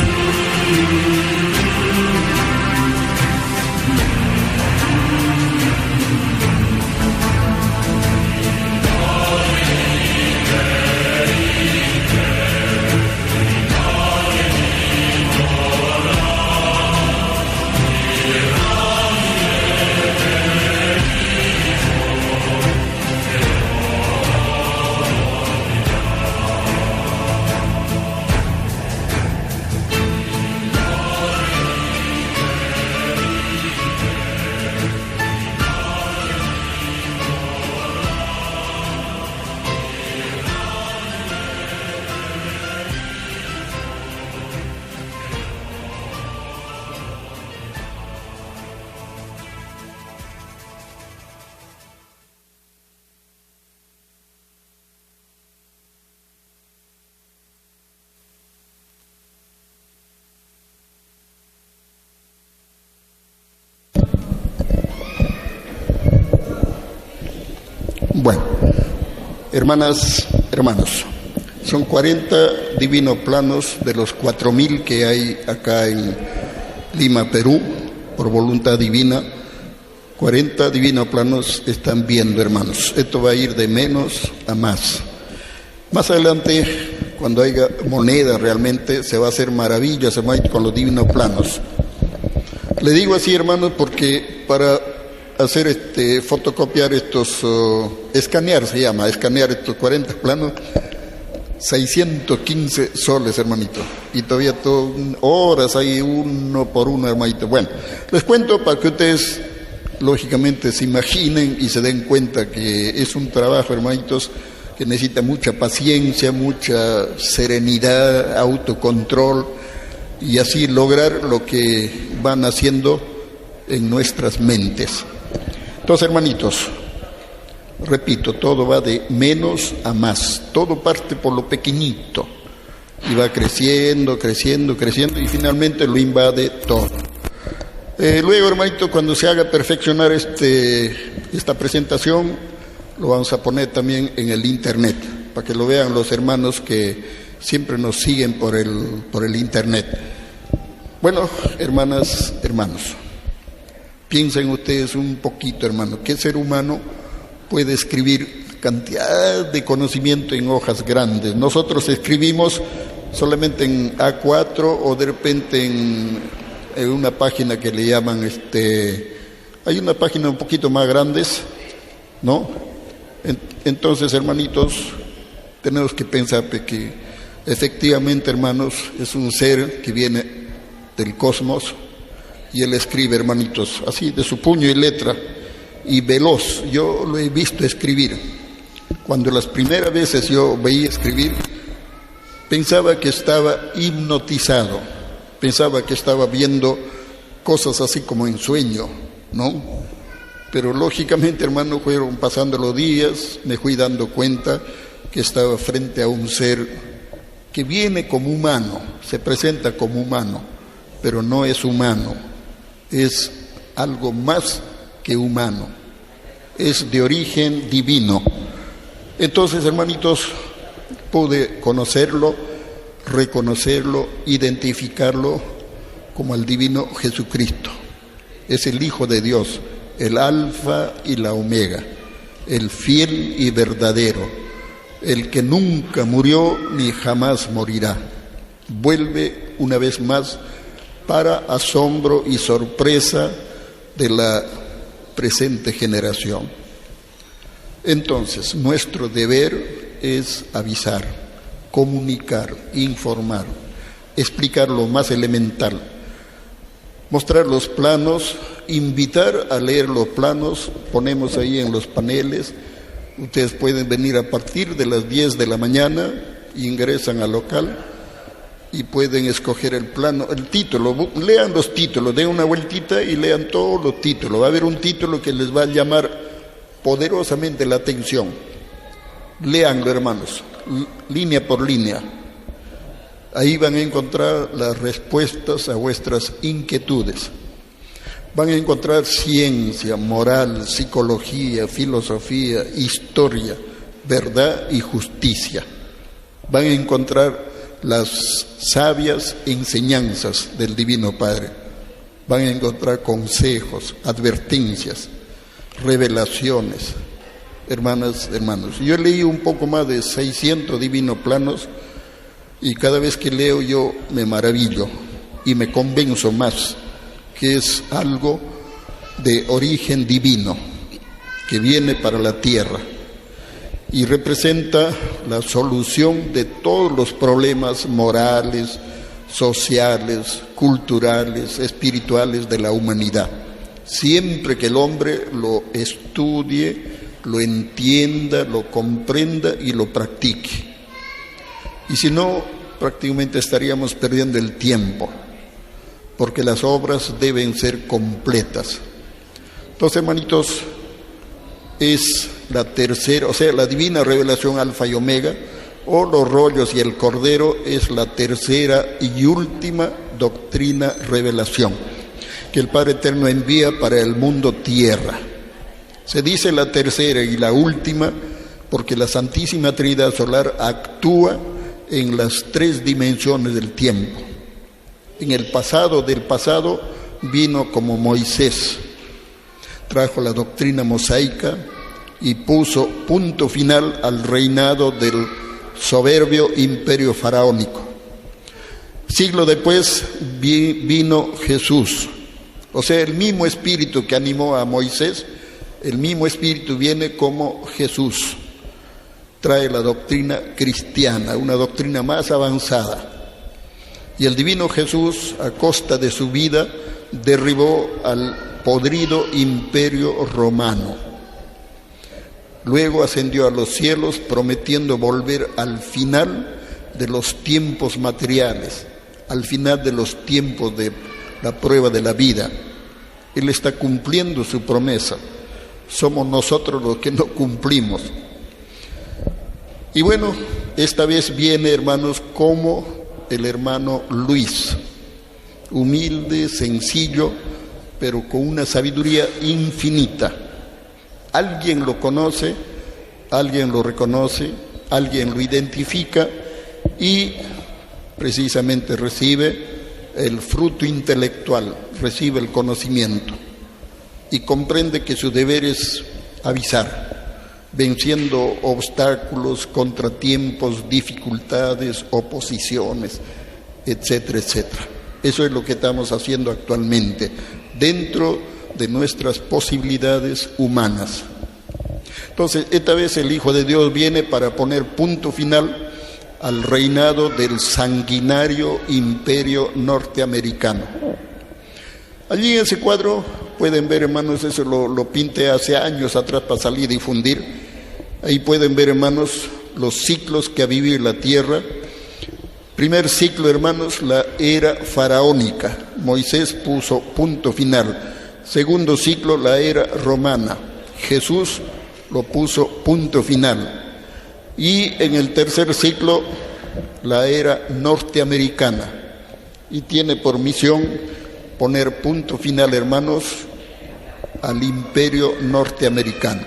Bueno, hermanas, hermanos, son 40 divinos planos de los 4.000 que hay acá en Lima, Perú, por voluntad divina. 40 divinos planos están viendo, hermanos. Esto va a ir de menos a más. Más adelante, cuando haya moneda realmente, se va a hacer maravillas, hermanos, con los divinos planos. Le digo así, hermanos, porque para hacer fotocopiar estos, escanear estos 40 planos, 615 soles, hermanito, y todavía horas ahí uno por uno, hermanito. Bueno, les cuento para que ustedes lógicamente se imaginen y se den cuenta que es un trabajo, hermanitos, que necesita mucha paciencia, mucha serenidad, autocontrol, y así lograr lo que van haciendo en nuestras mentes. Entonces, hermanitos, repito, todo va de menos a más, todo parte por lo pequeñito y va creciendo, creciendo, creciendo, y finalmente lo invade todo. Luego, hermanito, cuando se haga perfeccionar esta presentación, lo vamos a poner también en el internet, para que lo vean los hermanos que siempre nos siguen por el internet. Bueno, hermanas, hermanos, piensen ustedes un poquito, hermano, ¿qué ser humano puede escribir cantidad de conocimiento en hojas grandes? Nosotros escribimos solamente en A4 o de repente en una página que le llaman, hay una página un poquito más grandes, ¿no? Entonces, hermanitos, tenemos que pensar que efectivamente, hermanos, es un ser que viene del cosmos, y él escribe, hermanitos, así de su puño y letra, y veloz. Yo lo he visto escribir. Cuando las primeras veces yo veía escribir, pensaba que estaba hipnotizado, pensaba que estaba viendo cosas así como en sueño, ¿no? Pero lógicamente, hermano, fueron pasando los días, me fui dando cuenta que estaba frente a un ser que viene como humano, se presenta como humano, pero no es humano, es algo más que humano, es de origen divino. Entonces, hermanitos, pude conocerlo, reconocerlo, identificarlo como el divino Jesucristo. Es el Hijo de Dios, el Alfa y la Omega, el fiel y verdadero, el que nunca murió ni jamás morirá. Vuelve una vez más para asombro y sorpresa de la presente generación. Entonces, nuestro deber es avisar, comunicar, informar, explicar lo más elemental, mostrar los planos, invitar a leer los planos. Ponemos ahí en los paneles. Ustedes pueden venir a partir de las 10 de la mañana, ingresan al local y pueden escoger el plano, el título. Lean los títulos, den una vueltita y lean todos los títulos. Va a haber un título que les va a llamar poderosamente la atención. Léanlo, hermanos, línea por línea. Ahí van a encontrar las respuestas a vuestras inquietudes. Van a encontrar ciencia, moral, psicología, filosofía, historia, verdad y justicia. Van a encontrar las sabias enseñanzas del Divino Padre. Van a encontrar consejos, advertencias, revelaciones. Hermanas, hermanos, yo he leído un poco más de 600 divinos planos, y cada vez que leo yo me maravillo y me convenzo más que es algo de origen divino, que viene para la tierra y representa la solución de todos los problemas morales, sociales, culturales, espirituales de la humanidad, siempre que el hombre lo estudie, lo entienda, lo comprenda y lo practique. Y si no, prácticamente estaríamos perdiendo el tiempo, porque las obras deben ser completas. Entonces, hermanitos, es la tercera, o sea, la divina revelación Alfa y Omega, o los rollos y el Cordero, es la tercera y última doctrina revelación que el Padre Eterno envía para el mundo tierra. Se dice la tercera y la última porque la Santísima Trinidad Solar actúa en las tres dimensiones del tiempo. En el pasado del pasado vino como Moisés, trajo la doctrina mosaica y puso punto final al reinado del soberbio imperio faraónico. Siglo después vino Jesús, o sea, el mismo espíritu que animó a Moisés, el mismo espíritu viene como Jesús. Trae la doctrina cristiana, una doctrina más avanzada. Y el divino Jesús, a costa de su vida, derribó al podrido imperio romano. Luego ascendió a los cielos, prometiendo volver al final de los tiempos materiales, al final de los tiempos de la prueba de la vida. Él está cumpliendo su promesa. Somos nosotros los que no cumplimos. Y bueno, esta vez viene, hermanos, como el hermano Luis, humilde, sencillo, pero con una sabiduría infinita. Alguien lo conoce, alguien lo reconoce, alguien lo identifica y precisamente recibe el fruto intelectual, recibe el conocimiento y comprende que su deber es avisar, venciendo obstáculos, contratiempos, dificultades, oposiciones, etcétera, etcétera. Eso es lo que estamos haciendo actualmente, dentro de nuestras posibilidades humanas. Entonces, esta vez el Hijo de Dios viene para poner punto final al reinado del sanguinario imperio norteamericano. Allí en ese cuadro pueden ver, hermanos, eso lo pinté hace años atrás para salir a difundir. Ahí pueden ver, hermanos, los ciclos que ha vivido la tierra. Primer ciclo, hermanos, la era faraónica. Moisés puso punto final. Segundo ciclo, la era romana. Jesús lo puso punto final. Y en el tercer ciclo, la era norteamericana. Y tiene por misión poner punto final, hermanos, al imperio norteamericano.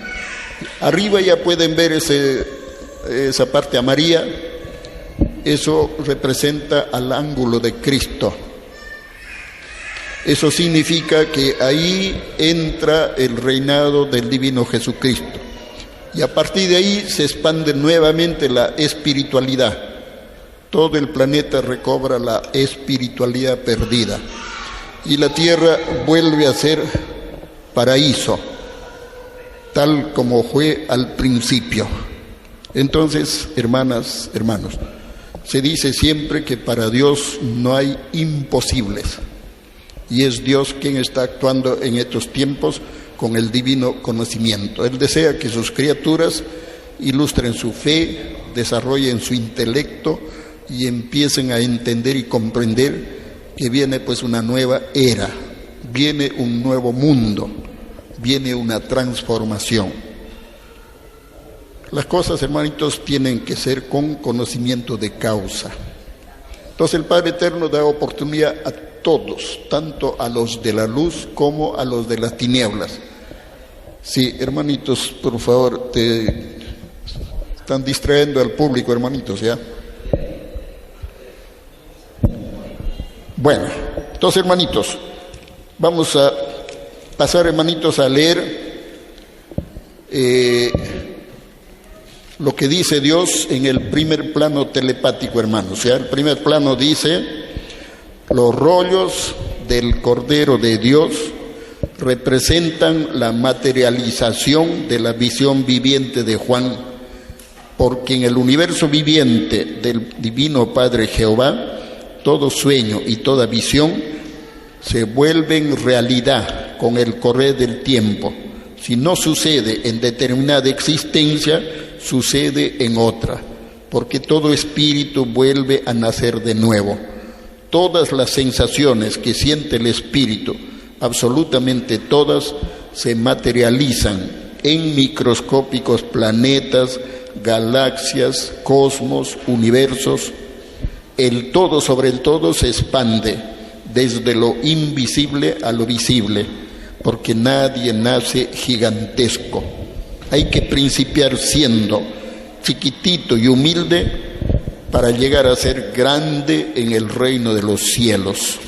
Arriba ya pueden ver esa parte amarilla. Eso representa al ángulo de Cristo. Eso significa que ahí entra el reinado del divino Jesucristo. Y a partir de ahí se expande nuevamente la espiritualidad. Todo el planeta recobra la espiritualidad perdida. Y la tierra vuelve a ser paraíso, tal como fue al principio. Entonces, hermanas, hermanos, se dice siempre que para Dios no hay imposibles. Y es Dios quien está actuando en estos tiempos con el divino conocimiento. Él desea que sus criaturas ilustren su fe, desarrollen su intelecto y empiecen a entender y comprender que viene pues una nueva era, viene un nuevo mundo, viene una transformación. Las cosas, hermanitos, tienen que ser con conocimiento de causa. Entonces el Padre Eterno da oportunidad a todos, tanto a los de la luz como a los de las tinieblas. Sí, hermanitos, por favor, están distrayendo al público, hermanitos, ¿ya? Bueno, entonces, hermanitos, vamos a pasar, hermanitos, a leer lo que dice Dios en el primer plano telepático, hermanos. ¿Ya? El primer plano dice: los rollos del Cordero de Dios representan la materialización de la visión viviente de Juan, porque en el universo viviente del Divino Padre Jehová, todo sueño y toda visión se vuelven realidad con el correr del tiempo. Si no sucede en determinada existencia, sucede en otra, porque todo espíritu vuelve a nacer de nuevo. Todas las sensaciones que siente el espíritu, absolutamente todas, se materializan en microscópicos planetas, galaxias, cosmos, universos. El todo sobre el todo se expande desde lo invisible a lo visible, porque nadie nace gigantesco. Hay que principiar siendo chiquitito y humilde para llegar a ser grande en el reino de los cielos,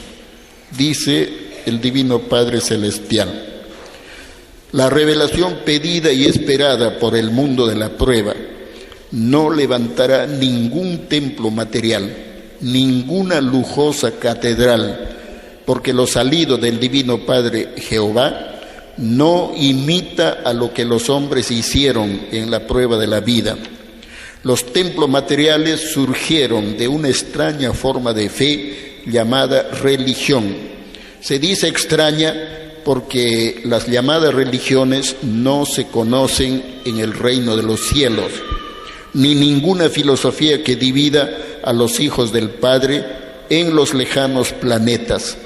dice el Divino Padre Celestial. La revelación pedida y esperada por el mundo de la prueba no levantará ningún templo material, ninguna lujosa catedral, porque lo salido del Divino Padre Jehová no imita a lo que los hombres hicieron en la prueba de la vida. Los templos materiales surgieron de una extraña forma de fe llamada religión. Se dice extraña porque las llamadas religiones no se conocen en el reino de los cielos, ni ninguna filosofía que divida a los hijos del Padre en los lejanos planetas.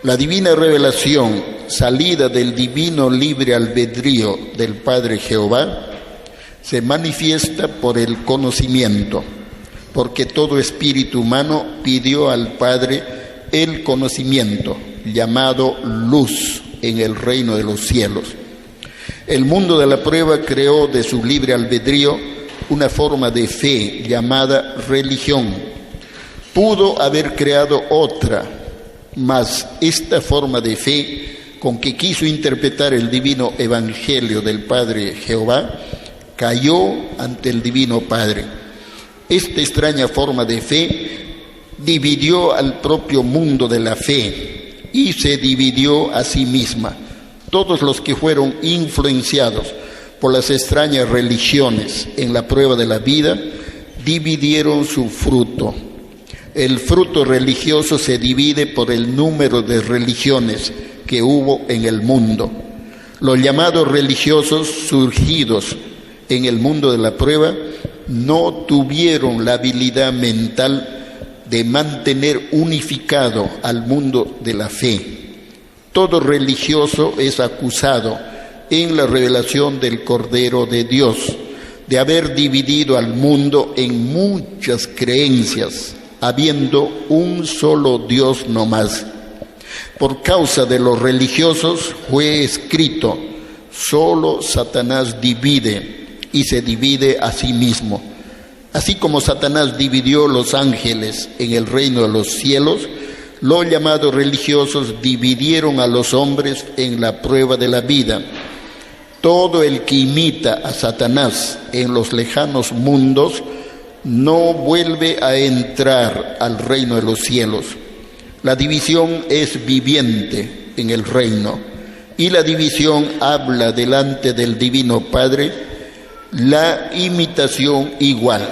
La divina revelación, salida del divino libre albedrío del Padre Jehová, se manifiesta por el conocimiento, porque todo espíritu humano pidió al Padre el conocimiento, llamado luz en el reino de los cielos. El mundo de la prueba creó de su libre albedrío una forma de fe llamada religión. Pudo haber creado otra, mas esta forma de fe con que quiso interpretar el divino evangelio del Padre Jehová cayó ante el divino Padre. Esta extraña forma de fe dividió al propio mundo de la fe y se dividió a sí misma. Todos los que fueron influenciados por las extrañas religiones en la prueba de la vida dividieron su fruto. El fruto religioso se divide por el número de religiones que hubo en el mundo. Los llamados religiosos surgidos en el mundo de la prueba no tuvieron la habilidad mental de mantener unificado al mundo de la fe. Todo religioso es acusado en la revelación del Cordero de Dios de haber dividido al mundo en muchas creencias, habiendo un solo Dios no más. Por causa de los religiosos fue escrito: solo Satanás divide y se divide a sí mismo. Así como Satanás dividió los ángeles en el reino de los cielos, los llamados religiosos dividieron a los hombres en la prueba de la vida. Todo el que imita a Satanás en los lejanos mundos no vuelve a entrar al reino de los cielos. La división es viviente en el reino, y la división habla delante del Divino Padre la imitación igual.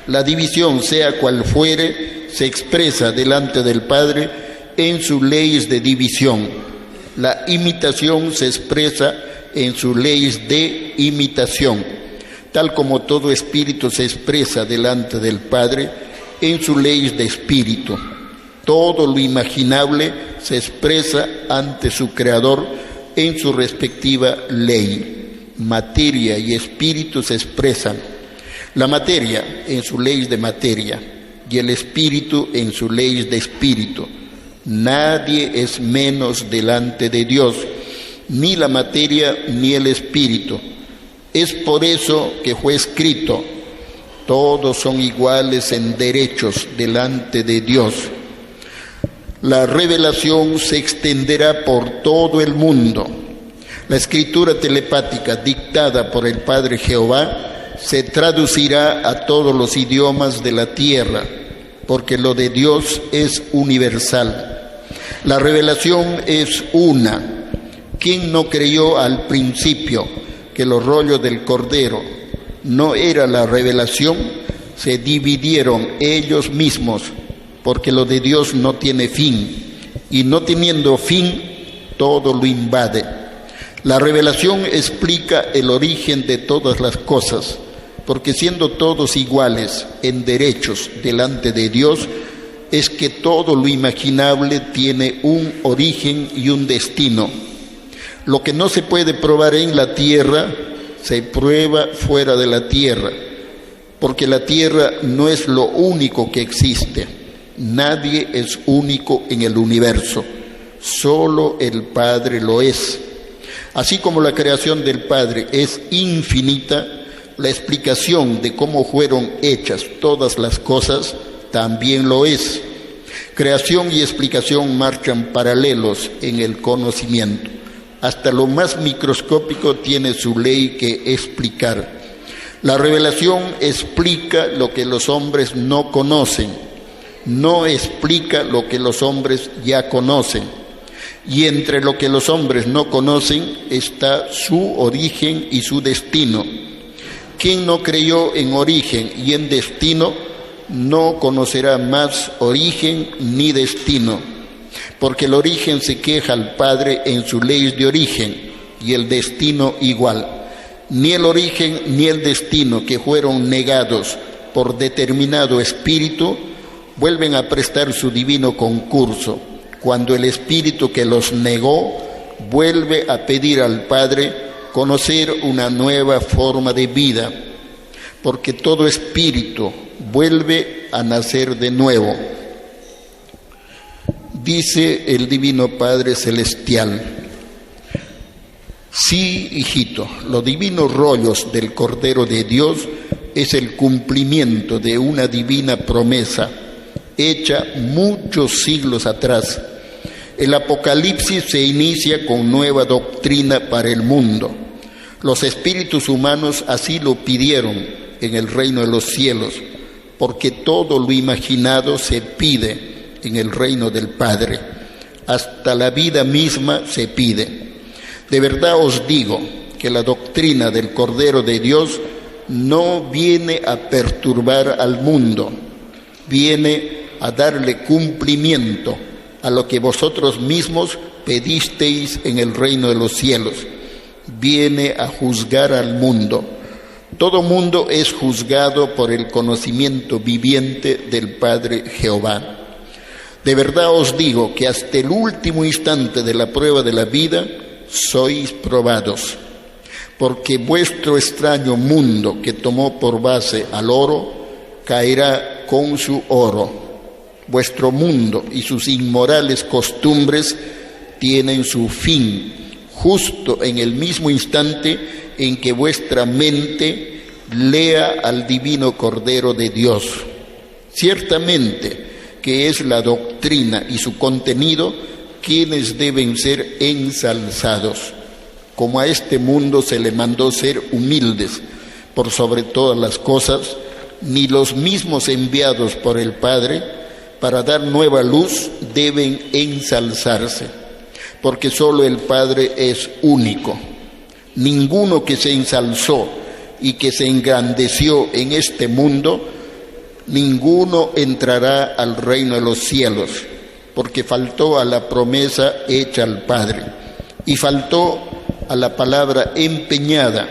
La división, sea cual fuere, se expresa delante del Padre en sus leyes de división. La imitación se expresa en sus leyes de imitación, tal como todo espíritu se expresa delante del Padre en sus leyes de espíritu. Todo lo imaginable se expresa ante su Creador en su respectiva ley. Materia y espíritu se expresan. La materia en sus leyes de materia y el espíritu en sus leyes de espíritu. Nadie es menos delante de Dios, ni la materia ni el espíritu. Es por eso que fue escrito: todos son iguales en derechos delante de Dios. La revelación se extenderá por todo el mundo. La escritura telepática dictada por el Padre Jehová se traducirá a todos los idiomas de la tierra, porque lo de Dios es universal. La revelación es una. ¿Quién no creyó al principio que los rollos del Cordero no era la revelación? Se dividieron ellos mismos, porque lo de Dios no tiene fin, y no teniendo fin, todo lo invade. La revelación explica el origen de todas las cosas, porque siendo todos iguales en derechos delante de Dios, es que todo lo imaginable tiene un origen y un destino. Lo que no se puede probar en la tierra, se prueba fuera de la tierra, porque la tierra no es lo único que existe. Nadie es único en el universo, solo el Padre lo es. Así como la creación del Padre es infinita, la explicación de cómo fueron hechas todas las cosas también lo es. Creación y explicación marchan paralelos en el conocimiento. Hasta lo más microscópico tiene su ley que explicar. La revelación explica lo que los hombres no conocen, no explica lo que los hombres ya conocen. Y entre lo que los hombres no conocen está su origen y su destino. Quien no creyó en origen y en destino, no conocerá más origen ni destino. porque el origen se queja al Padre en sus leyes de origen y el destino igual. Ni el origen ni el destino que fueron negados por determinado espíritu vuelven a prestar su divino concurso, cuando el espíritu que los negó vuelve a pedir al Padre conocer una nueva forma de vida, porque todo espíritu vuelve a nacer de nuevo. Dice el Divino Padre Celestial: sí, hijito, los divinos rollos del Cordero de Dios es el cumplimiento de una divina promesa hecha muchos siglos atrás. El Apocalipsis se inicia con nueva doctrina para el mundo. Los espíritus humanos así lo pidieron en el reino de los cielos, porque todo lo imaginado se pide en el reino del Padre. Hasta la vida misma se pide. De verdad os digo que la doctrina del Cordero de Dios no viene a perturbar al mundo, viene a darle cumplimiento a lo que vosotros mismos pedisteis en el reino de los cielos. Viene a juzgar al mundo. Todo mundo es juzgado por el conocimiento viviente del Padre Jehová. De verdad os digo que hasta el último instante de la prueba de la vida sois probados, porque vuestro extraño mundo que tomó por base al oro caerá con su oro. Vuestro mundo y sus inmorales costumbres tienen su fin justo en el mismo instante en que vuestra mente lea al divino Cordero de Dios. Ciertamente que es la doctrina y su contenido quienes deben ser ensalzados. Como a este mundo se le mandó ser humildes por sobre todas las cosas, ni los mismos enviados por el Padre para dar nueva luz deben ensalzarse, porque solo el Padre es único. Ninguno que se ensalzó y que se engrandeció en este mundo, ninguno entrará al reino de los cielos, porque faltó a la promesa hecha al Padre, y faltó a la palabra empeñada,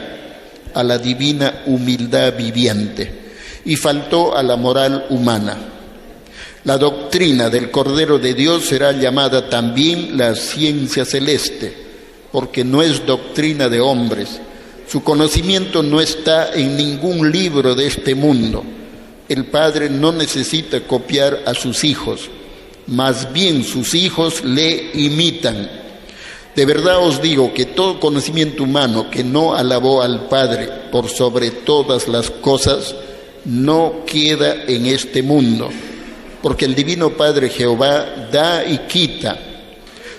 a la divina humildad viviente, y faltó a la moral humana. La doctrina del Cordero de Dios será llamada también la ciencia celeste, porque no es doctrina de hombres. Su conocimiento no está en ningún libro de este mundo. El Padre no necesita copiar a sus hijos, más bien sus hijos le imitan. De verdad os digo que todo conocimiento humano que no alabó al Padre por sobre todas las cosas no queda en este mundo, porque el Divino Padre Jehová da y quita.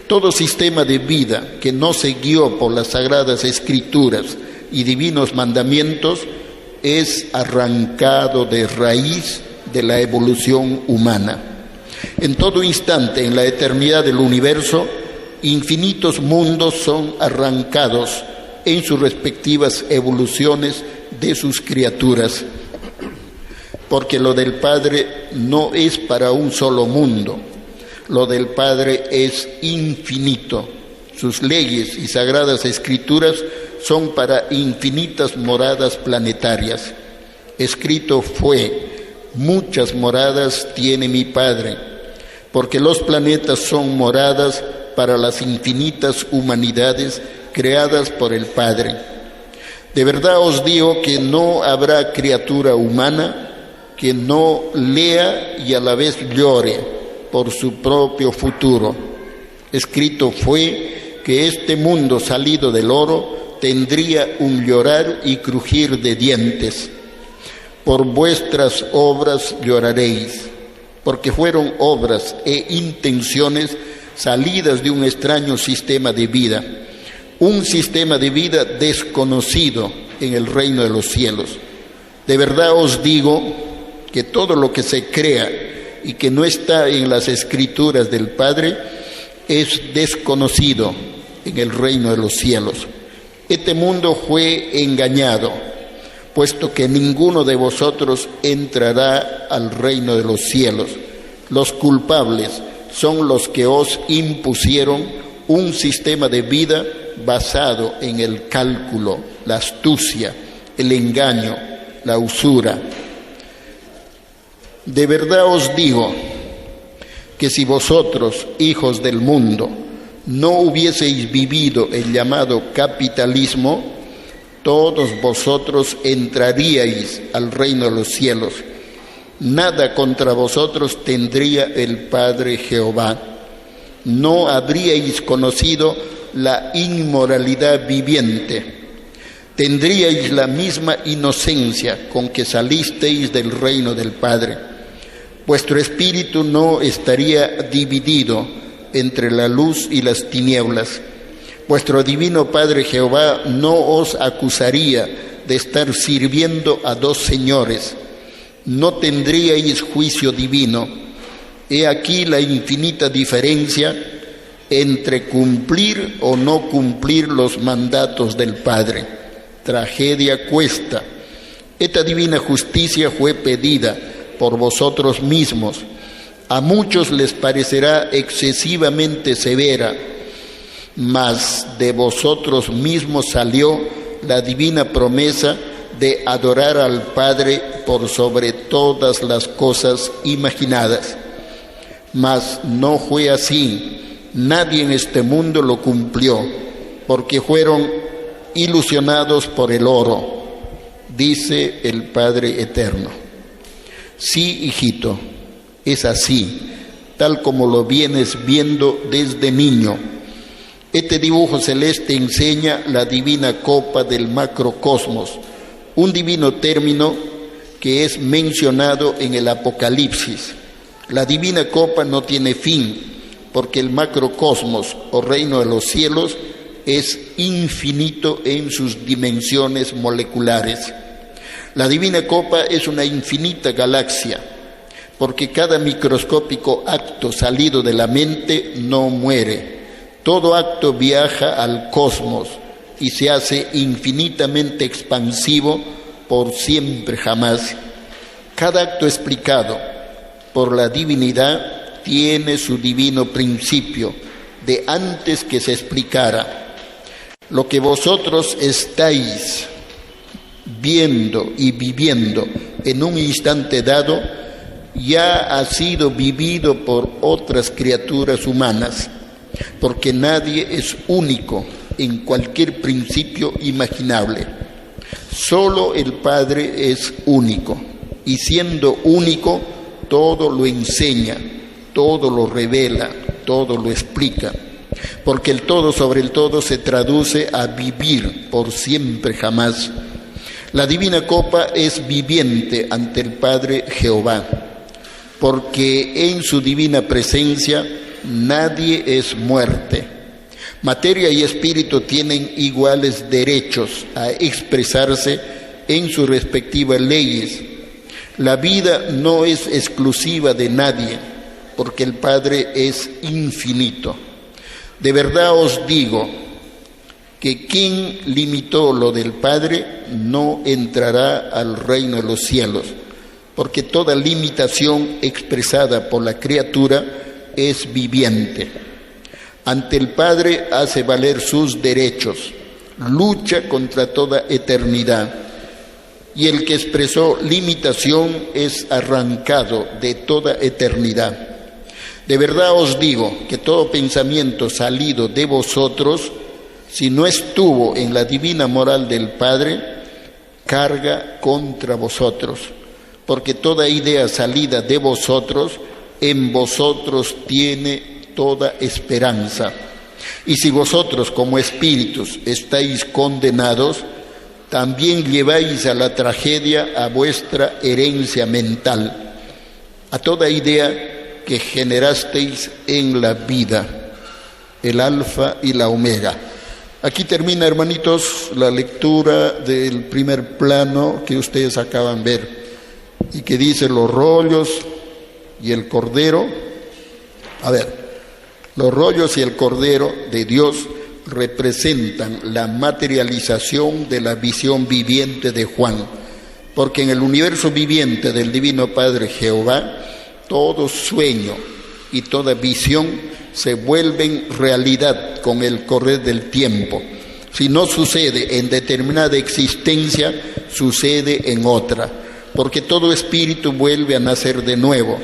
Todo sistema de vida que no se guió por las sagradas escrituras y divinos mandamientos es arrancado de raíz de la evolución humana. En todo instante, en la eternidad del universo, infinitos mundos son arrancados en sus respectivas evoluciones de sus criaturas, porque lo del Padre no es para un solo mundo, lo del Padre es infinito. Sus leyes y sagradas escrituras son para infinitas moradas planetarias. Escrito fue: muchas moradas tiene mi Padre, porque los planetas son moradas para las infinitas humanidades creadas por el Padre. De verdad os digo que no habrá criatura humana que no lea y a la vez llore por su propio futuro. Escrito fue que este mundo salido del oro tendría un llorar y crujir de dientes. Por vuestras obras lloraréis, porque fueron obras e intenciones salidas de un extraño sistema de vida, un sistema de vida desconocido en el reino de los cielos. De verdad os digo que todo lo que se crea y que no está en las escrituras del Padre es desconocido en el reino de los cielos. Este mundo fue engañado, puesto que ninguno de vosotros entrará al reino de los cielos. Los culpables son los que os impusieron un sistema de vida basado en el cálculo, la astucia, el engaño, la usura. De verdad os digo que si vosotros, hijos del mundo, no hubieseis vivido el llamado capitalismo, todos vosotros entraríais al reino de los cielos. Nada contra vosotros tendría el Padre Jehová. No habríais conocido la inmoralidad viviente. Tendríais la misma inocencia con que salisteis del reino del Padre. Vuestro espíritu no estaría dividido entre la luz y las tinieblas. Vuestro divino Padre Jehová no os acusaría de estar sirviendo a dos señores. No tendríais juicio divino. He aquí la infinita diferencia entre cumplir o no cumplir los mandatos del Padre. Tragedia cuesta. Esta divina justicia fue pedida por vosotros mismos. A muchos les parecerá excesivamente severa, mas de vosotros mismos salió la divina promesa de adorar al Padre por sobre todas las cosas imaginadas. Mas no fue así. Nadie en este mundo lo cumplió, porque fueron ilusionados por el oro, dice el Padre Eterno. Sí, hijito, es así, tal como lo vienes viendo desde niño. Este dibujo celeste enseña la divina copa del macrocosmos, un divino término que es mencionado en el Apocalipsis. La divina copa no tiene fin, porque el macrocosmos o reino de los cielos es infinito en sus dimensiones moleculares. La divina copa es una infinita galaxia, porque cada microscópico acto salido de la mente no muere. Todo acto viaja al cosmos y se hace infinitamente expansivo por siempre jamás. Cada acto explicado por la divinidad tiene su divino principio de antes que se explicara. Lo que vosotros estáis viendo y viviendo en un instante dado ya ha sido vivido por otras criaturas humanas, porque nadie es único en cualquier principio imaginable. Solo el Padre es único, y siendo único, todo lo enseña, todo lo revela, todo lo explica, porque el todo sobre el todo se traduce a vivir por siempre jamás. La divina copa es viviente ante el Padre Jehová, porque en su divina presencia nadie es muerte. Materia y espíritu tienen iguales derechos a expresarse en sus respectivas leyes. La vida no es exclusiva de nadie, porque el Padre es infinito. De verdad os digo que quien limitó lo del Padre no entrará al reino de los cielos, porque toda limitación expresada por la criatura es viviente. Ante el Padre hace valer sus derechos, lucha contra toda eternidad, y el que expresó limitación es arrancado de toda eternidad. De verdad os digo que todo pensamiento salido de vosotros, si no estuvo en la divina moral del Padre, carga contra vosotros, porque toda idea salida de vosotros, en vosotros tiene toda esperanza. Y si vosotros como espíritus estáis condenados, también lleváis a la tragedia a vuestra herencia mental, a toda idea que generasteis en la vida, el alfa y la omega. Aquí termina, hermanitos, la lectura del primer plano que ustedes acaban de ver, y que dice los rollos y el cordero. A ver, los rollos y el cordero de Dios representan la materialización de la visión viviente de Juan, porque en el universo viviente del Divino Padre Jehová, todo sueño y toda visión se vuelven realidad con el correr del tiempo. Si no sucede en determinada existencia, sucede en otra, porque todo espíritu vuelve a nacer de nuevo.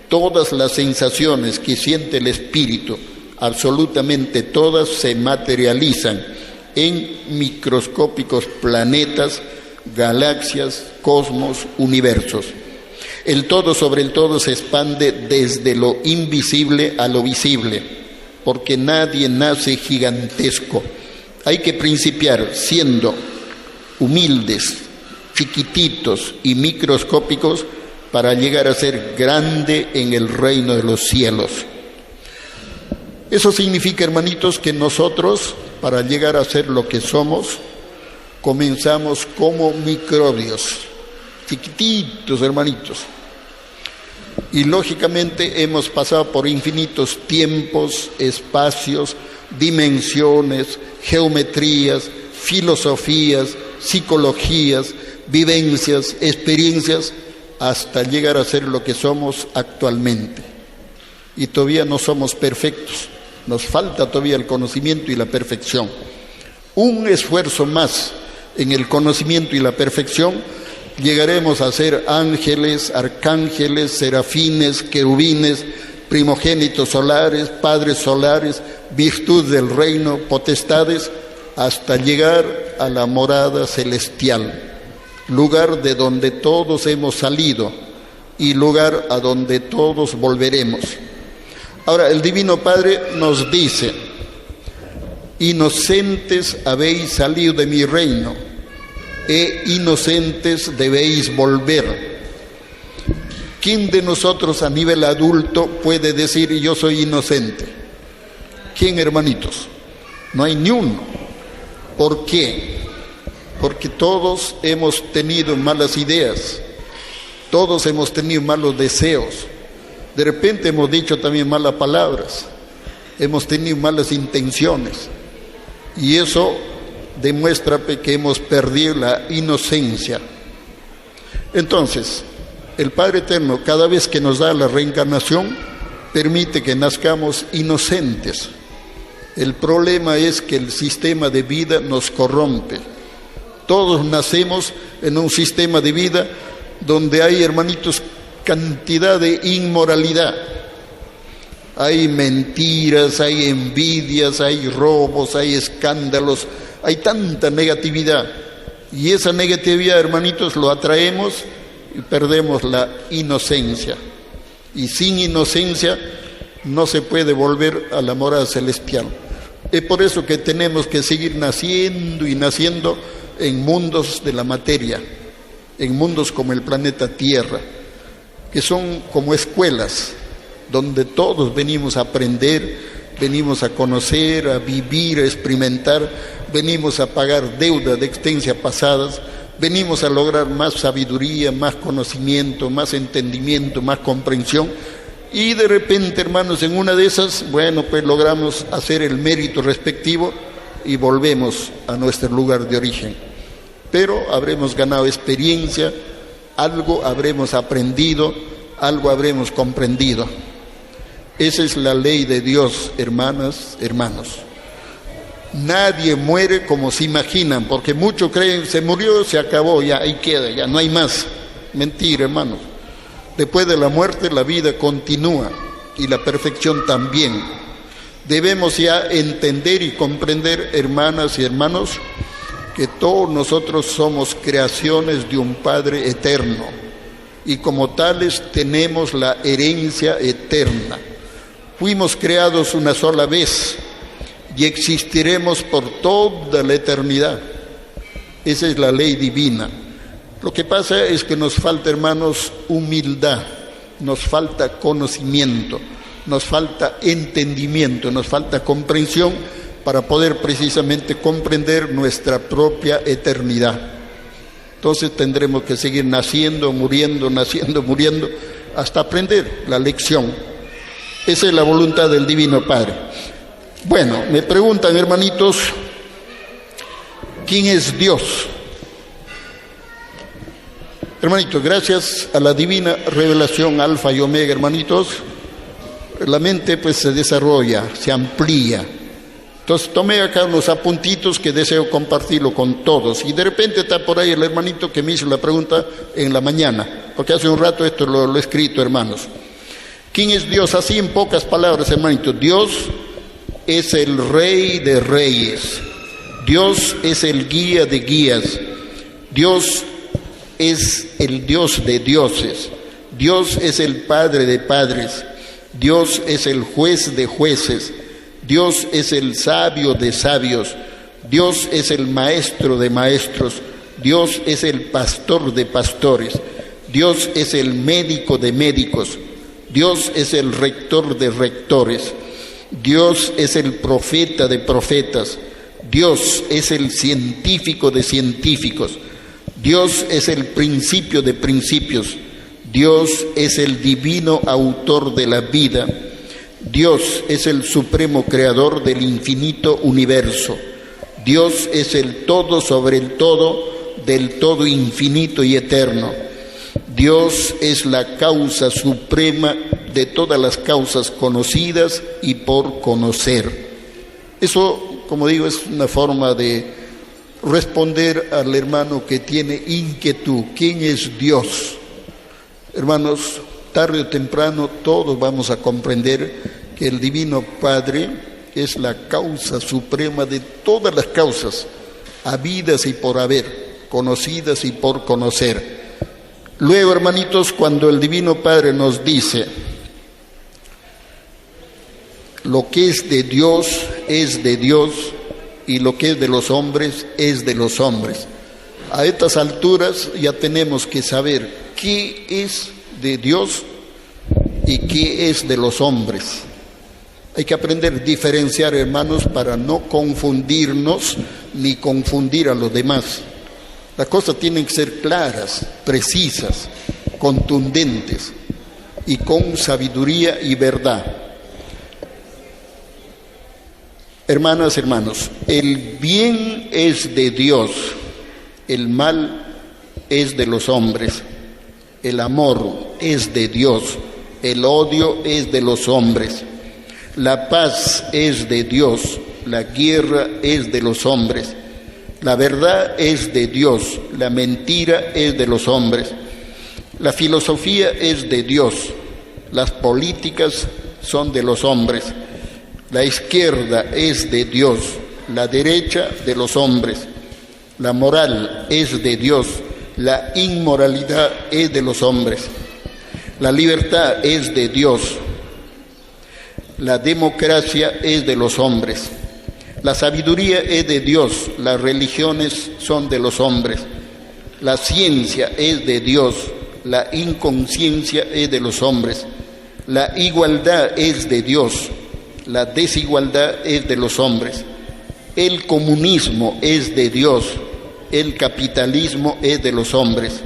Todas las sensaciones que siente el espíritu, absolutamente todas, se materializan en microscópicos planetas, galaxias, cosmos, universos. El todo sobre el todo se expande desde lo invisible a lo visible, porque nadie nace gigantesco. Hay que principiar siendo humildes, chiquititos y microscópicos para llegar a ser grande en el reino de los cielos. Eso significa, hermanitos, que nosotros, para llegar a ser lo que somos, comenzamos como microbios, chiquititos, hermanitos. Y lógicamente hemos pasado por infinitos tiempos, espacios, dimensiones, geometrías, filosofías, psicologías, vivencias, experiencias, hasta llegar a ser lo que somos actualmente. Y todavía no somos perfectos, nos falta todavía el conocimiento y la perfección. Un esfuerzo más en el conocimiento y la perfección, llegaremos a ser ángeles, arcángeles, serafines, querubines, primogénitos solares, padres solares, virtud del reino, potestades, hasta llegar a la morada celestial, lugar de donde todos hemos salido y lugar a donde todos volveremos. Ahora, el Divino Padre nos dice: inocentes habéis salido de mi reino, e inocentes debéis volver. ¿Quién de nosotros a nivel adulto puede decir yo soy inocente? ¿Quién, hermanitos? No hay ni uno. ¿Por qué? Porque todos hemos tenido malas ideas, todos hemos tenido malos deseos, de repente hemos dicho también malas palabras, hemos tenido malas intenciones, y eso demuestra que hemos perdido la inocencia. Entonces, el Padre Eterno, cada vez que nos da la reencarnación, permite que nazcamos inocentes. El problema es que el sistema de vida nos corrompe. Todos nacemos en un sistema de vida donde hay, hermanitos, cantidad de inmoralidad. Hay mentiras, hay envidias, hay robos, hay escándalos, hay tanta negatividad. Y esa negatividad, hermanitos, lo atraemos y perdemos la inocencia. Y sin inocencia no se puede volver a la morada celestial. Es por eso que tenemos que seguir naciendo y naciendo en mundos de la materia, en mundos como el planeta Tierra, que son como escuelas, donde todos venimos a aprender, venimos a conocer, a vivir, a experimentar, venimos a pagar deuda de existencias pasadas, venimos a lograr más sabiduría, más conocimiento, más entendimiento, más comprensión, y de repente, hermanos, en una de esas, bueno, pues logramos hacer el mérito respectivo y volvemos a nuestro lugar de origen. Pero habremos ganado experiencia, algo habremos aprendido, algo habremos comprendido. Esa es la ley de Dios, hermanas, hermanos. Nadie muere como se imaginan, porque muchos creen, se murió, se acabó, ya ahí queda, ya no hay más. Mentira, hermanos. Después de la muerte la vida continúa y la perfección también. Debemos ya entender y comprender, hermanas y hermanos, que todos nosotros somos creaciones de un Padre eterno y como tales tenemos la herencia eterna. Fuimos creados una sola vez y existiremos por toda la eternidad. Esa es la ley divina. Lo que pasa es que nos falta, hermanos, humildad, nos falta conocimiento, nos falta entendimiento, nos falta comprensión para poder precisamente comprender nuestra propia eternidad. Entonces tendremos que seguir naciendo, muriendo, hasta aprender la lección. Esa es la voluntad del Divino Padre. Bueno, me preguntan, hermanitos, ¿quién es Dios? Hermanitos, gracias a la divina revelación alfa y omega, hermanitos, la mente pues se desarrolla, se amplía. Entonces tomé acá unos apuntitos que deseo compartirlo con todos. Y de repente está por ahí el hermanito que me hizo la pregunta en la mañana, porque hace un rato esto lo he escrito, hermanos. ¿Quién es Dios? Así en pocas palabras, hermanito. Dios es el Rey de Reyes. Dios es el Guía de Guías. Dios es el Dios de dioses. Dios es el Padre de padres. Dios es el Juez de jueces. Dios es el sabio de sabios. Dios es el maestro de maestros. Dios es el pastor de pastores. Dios es el médico de médicos. Dios es el rector de rectores. Dios es el profeta de profetas. Dios es el científico de científicos. Dios es el principio de principios. Dios es el divino autor de la vida. Dios es el supremo creador del infinito universo. Dios es el todo sobre el todo, del todo infinito y eterno. Dios es la causa suprema de todas las causas conocidas y por conocer. Eso, como digo, es una forma de responder al hermano que tiene inquietud. ¿Quién es Dios? Hermanos, tarde o temprano todos vamos a comprender que el Divino Padre es la causa suprema de todas las causas, habidas y por haber, conocidas y por conocer. Luego, hermanitos, cuando el Divino Padre nos dice, lo que es de Dios es de Dios y lo que es de los hombres es de los hombres. A estas alturas ya tenemos que saber qué es de Dios y qué es de los hombres. Hay que aprender a diferenciar, hermanos, para no confundirnos ni confundir a los demás. Las cosas tienen que ser claras, precisas, contundentes y con sabiduría y verdad. Hermanas, hermanos, el bien es de Dios, el mal es de los hombres. El amor es de Dios, el odio es de los hombres. La paz es de Dios, la guerra es de los hombres. La verdad es de Dios, la mentira es de los hombres. La filosofía es de Dios, las políticas son de los hombres. La izquierda es de Dios, la derecha de los hombres. La moral es de Dios, la inmoralidad es de los hombres. La libertad es de Dios, la democracia es de los hombres. La sabiduría es de Dios, las religiones son de los hombres. La ciencia es de Dios, la inconsciencia es de los hombres. La igualdad es de Dios, la desigualdad es de los hombres. El comunismo es de Dios, el capitalismo es de los hombres.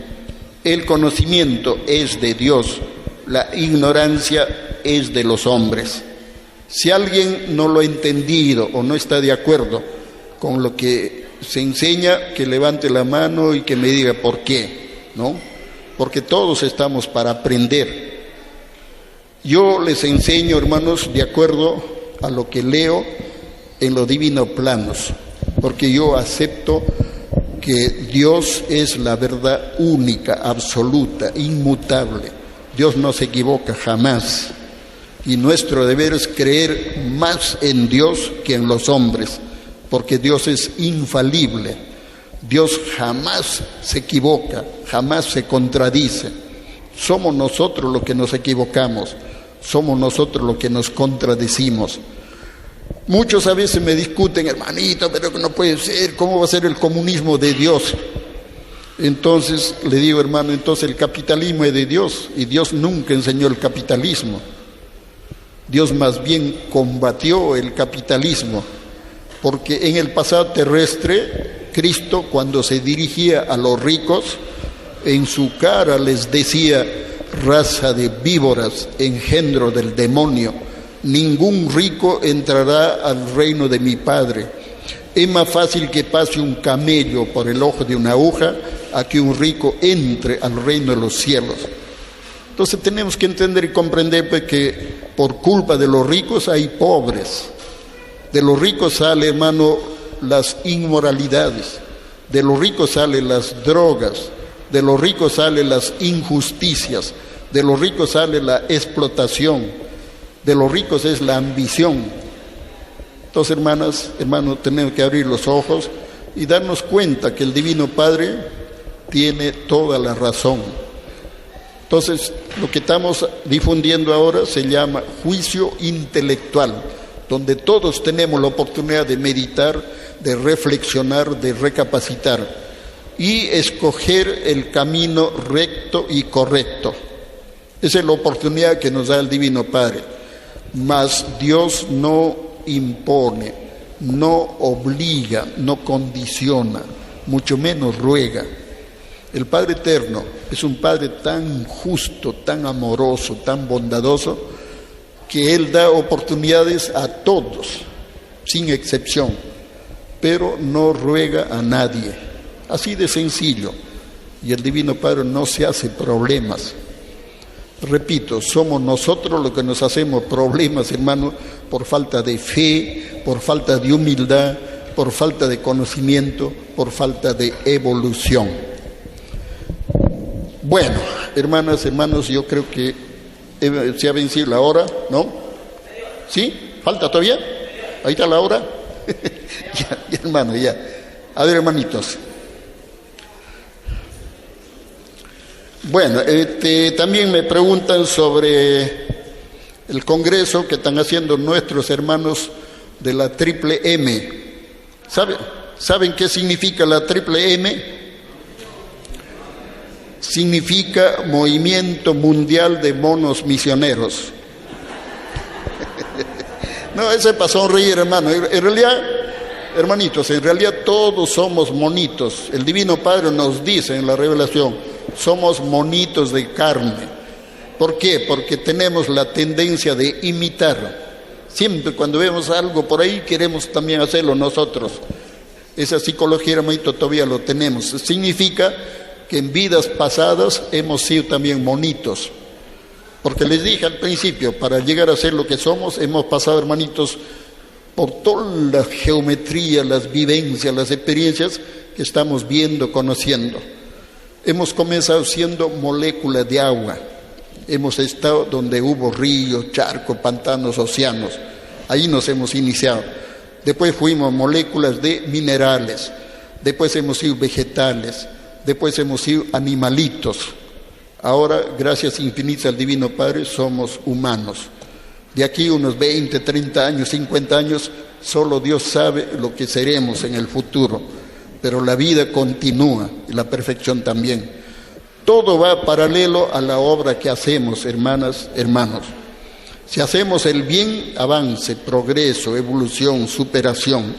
El conocimiento es de Dios, la ignorancia es de los hombres. Si alguien no lo ha entendido o no está de acuerdo con lo que se enseña, que levante la mano y que me diga por qué, ¿no? Porque todos estamos para aprender. Yo les enseño, hermanos, de acuerdo a lo que leo en los divinos planos, porque yo acepto que Dios es la verdad única, absoluta, inmutable. Dios no se equivoca jamás. Y nuestro deber es creer más en Dios que en los hombres, porque Dios es infalible. Dios jamás se equivoca, jamás se contradice. Somos nosotros los que nos equivocamos, somos nosotros los que nos contradecimos. Muchos a veces me discuten, hermanito, pero no puede ser, ¿cómo va a ser el comunismo de Dios? Entonces le digo, hermano, entonces el capitalismo es de Dios y Dios nunca enseñó el capitalismo. Dios más bien combatió el capitalismo, porque en el pasado terrestre, Cristo, cuando se dirigía a los ricos, en su cara les decía: raza de víboras, engendro del demonio, ningún rico entrará al reino de mi Padre. Es más fácil que pase un camello por el ojo de una aguja a que un rico entre al reino de los cielos. Entonces tenemos que entender y comprender pues, que por culpa de los ricos hay pobres. De los ricos sale, hermano, las inmoralidades. De los ricos salen las drogas. De los ricos salen las injusticias. De los ricos sale la explotación. De los ricos es la ambición. Entonces, hermanos, tenemos que abrir los ojos y darnos cuenta que el Divino Padre tiene toda la razón. Entonces, lo que estamos difundiendo ahora se llama juicio intelectual, donde todos tenemos la oportunidad de meditar, de reflexionar, de recapacitar y escoger el camino recto y correcto. Esa es la oportunidad que nos da el Divino Padre. Mas Dios no impone, no obliga, no condiciona, mucho menos ruega. El Padre Eterno es un Padre tan justo, tan amoroso, tan bondadoso, que Él da oportunidades a todos, sin excepción, pero no ruega a nadie. Así de sencillo. Y el Divino Padre no se hace problemas. Repito, somos nosotros los que nos hacemos problemas, hermano, por falta de fe, por falta de humildad, por falta de conocimiento, por falta de evolución. Bueno, hermanas, hermanos, yo creo que se ha vencido la hora, ¿no? ¿Sí? ¿Falta todavía? ¿Ahí está la hora? ya, hermano, ya. A ver, hermanitos. Bueno, también me preguntan sobre el congreso que están haciendo nuestros hermanos de la Triple M. ¿Saben qué significa la Triple M? Significa Movimiento Mundial de Monos Misioneros. No, ese es para sonreír, hermano. En realidad, hermanitos, en realidad todos somos monitos. El Divino Padre nos dice en la revelación, somos monitos de carne. ¿Por qué? Porque tenemos la tendencia de imitar. Siempre cuando vemos algo por ahí queremos también hacerlo nosotros. Esa psicología, hermanito, todavía lo tenemos. Significa que en vidas pasadas hemos sido también monitos. Porque les dije al principio, para llegar a ser lo que somos, hemos pasado, hermanitos, por toda la geometría, las vivencias, las experiencias que estamos viendo, conociendo. Hemos comenzado siendo moléculas de agua. Hemos estado donde hubo ríos, charcos, pantanos, océanos. Ahí nos hemos iniciado. Después fuimos moléculas de minerales. Después hemos sido vegetales. Después hemos sido animalitos. Ahora, gracias infinitas al Divino Padre, somos humanos. De aquí unos 20, 30 años, 50 años, solo Dios sabe lo que seremos en el futuro. Pero la vida continúa y la perfección también. Todo va paralelo a la obra que hacemos, hermanas, hermanos. Si hacemos el bien, avance, progreso, evolución, superación.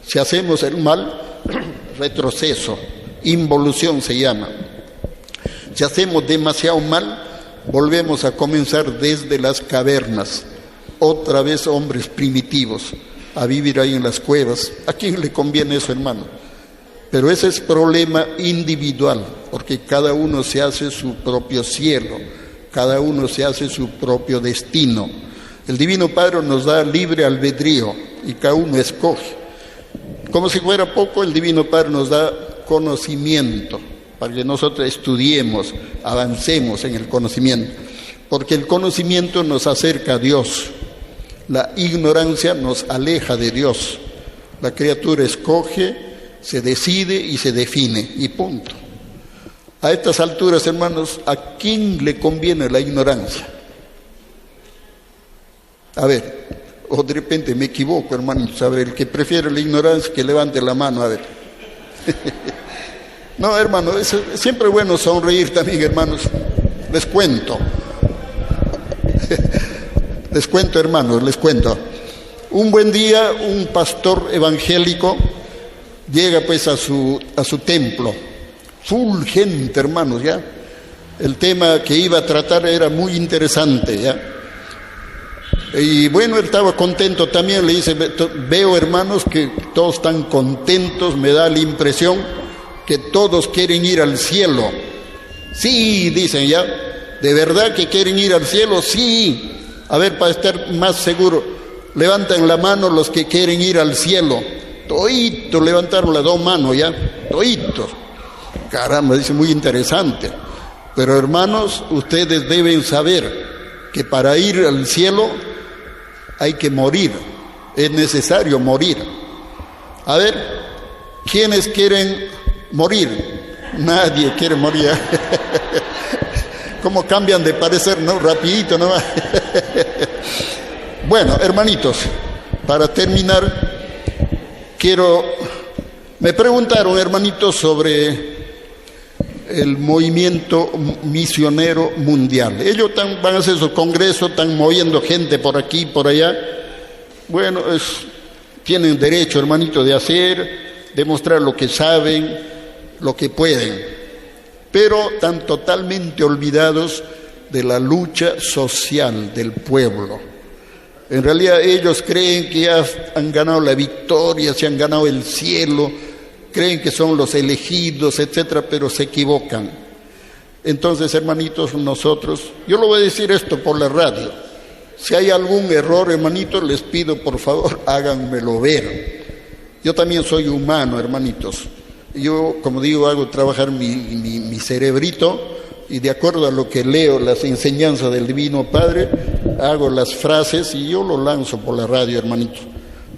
Si hacemos el mal, retroceso, involución se llama. Si hacemos demasiado mal, volvemos a comenzar desde las cavernas. Otra vez hombres primitivos, a vivir ahí en las cuevas. ¿A quién le conviene eso, hermano? Pero ese es problema individual, porque cada uno se hace su propio cielo, cada uno se hace su propio destino. El Divino Padre nos da libre albedrío y cada uno escoge. Como si fuera poco, el Divino Padre nos da conocimiento para que nosotros estudiemos, avancemos en el conocimiento, porque el conocimiento nos acerca a Dios, la ignorancia nos aleja de Dios. La criatura escoge, se decide y se define, y punto. A estas alturas, hermanos, ¿a quién le conviene la ignorancia? A ver, o de repente me equivoco, hermanos, a ver, el que prefiere la ignorancia, que levante la mano, a ver. No, hermano, es siempre bueno sonreír también, hermanos. Les cuento, hermanos, les cuento. Un buen día, un pastor evangélico llega pues a su templo, full gente, hermanos, ya. El tema que iba a tratar era muy interesante, ya. Y bueno, él estaba contento también, le dice, veo, hermanos, que todos están contentos, me da la impresión que todos quieren ir al cielo. Sí, dicen ya, ¿De verdad que quieren ir al cielo? Sí. A ver, para estar más seguro, levantan la mano los que quieren ir al cielo. Toitos levantaron las dos manos ya, toitos. Caramba, dice, muy interesante. Pero hermanos, ustedes deben saber que para ir al cielo hay que morir, es necesario morir. A ver, ¿quiénes quieren morir? Nadie quiere morir. ¿Cómo cambian de parecer, no? Rapidito, ¿no? Bueno, hermanitos, para terminar, me preguntaron, hermanitos, sobre el movimiento misionero mundial. Ellos van a hacer sus congresos, están moviendo gente por aquí y por allá. Bueno, tienen derecho, hermanitos, de demostrar lo que saben, lo que pueden, pero están totalmente olvidados de la lucha social del pueblo. En realidad ellos creen que ya han ganado la victoria, se han ganado el cielo, creen que son los elegidos, etcétera, pero se equivocan. Entonces, hermanitos, yo lo voy a decir esto por la radio. Si hay algún error, hermanitos, les pido por favor, háganmelo ver. Yo también soy humano, hermanitos. Yo, como digo, hago trabajar mi cerebrito, y de acuerdo a lo que leo, las enseñanzas del Divino Padre, hago las frases y yo lo lanzo por la radio, hermanitos,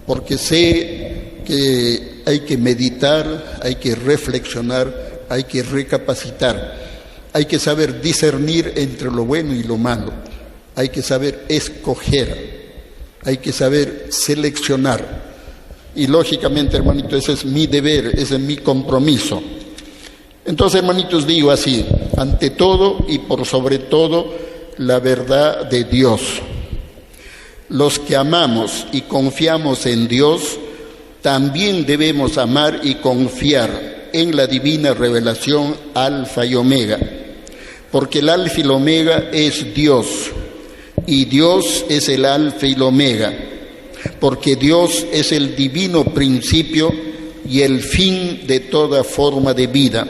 porque sé que hay que meditar, hay que reflexionar, hay que recapacitar, hay que saber discernir entre lo bueno y lo malo, hay que saber escoger, hay que saber seleccionar. Y lógicamente, hermanitos, ese es mi deber, ese es mi compromiso. Entonces, hermanitos, digo así: ante todo y por sobre todo, la verdad de Dios. Los que amamos y confiamos en Dios, también debemos amar y confiar en la divina revelación Alfa y Omega, porque el Alfa y el Omega es Dios, y Dios es el Alfa y el Omega, porque Dios es el divino principio y el fin de toda forma de vida.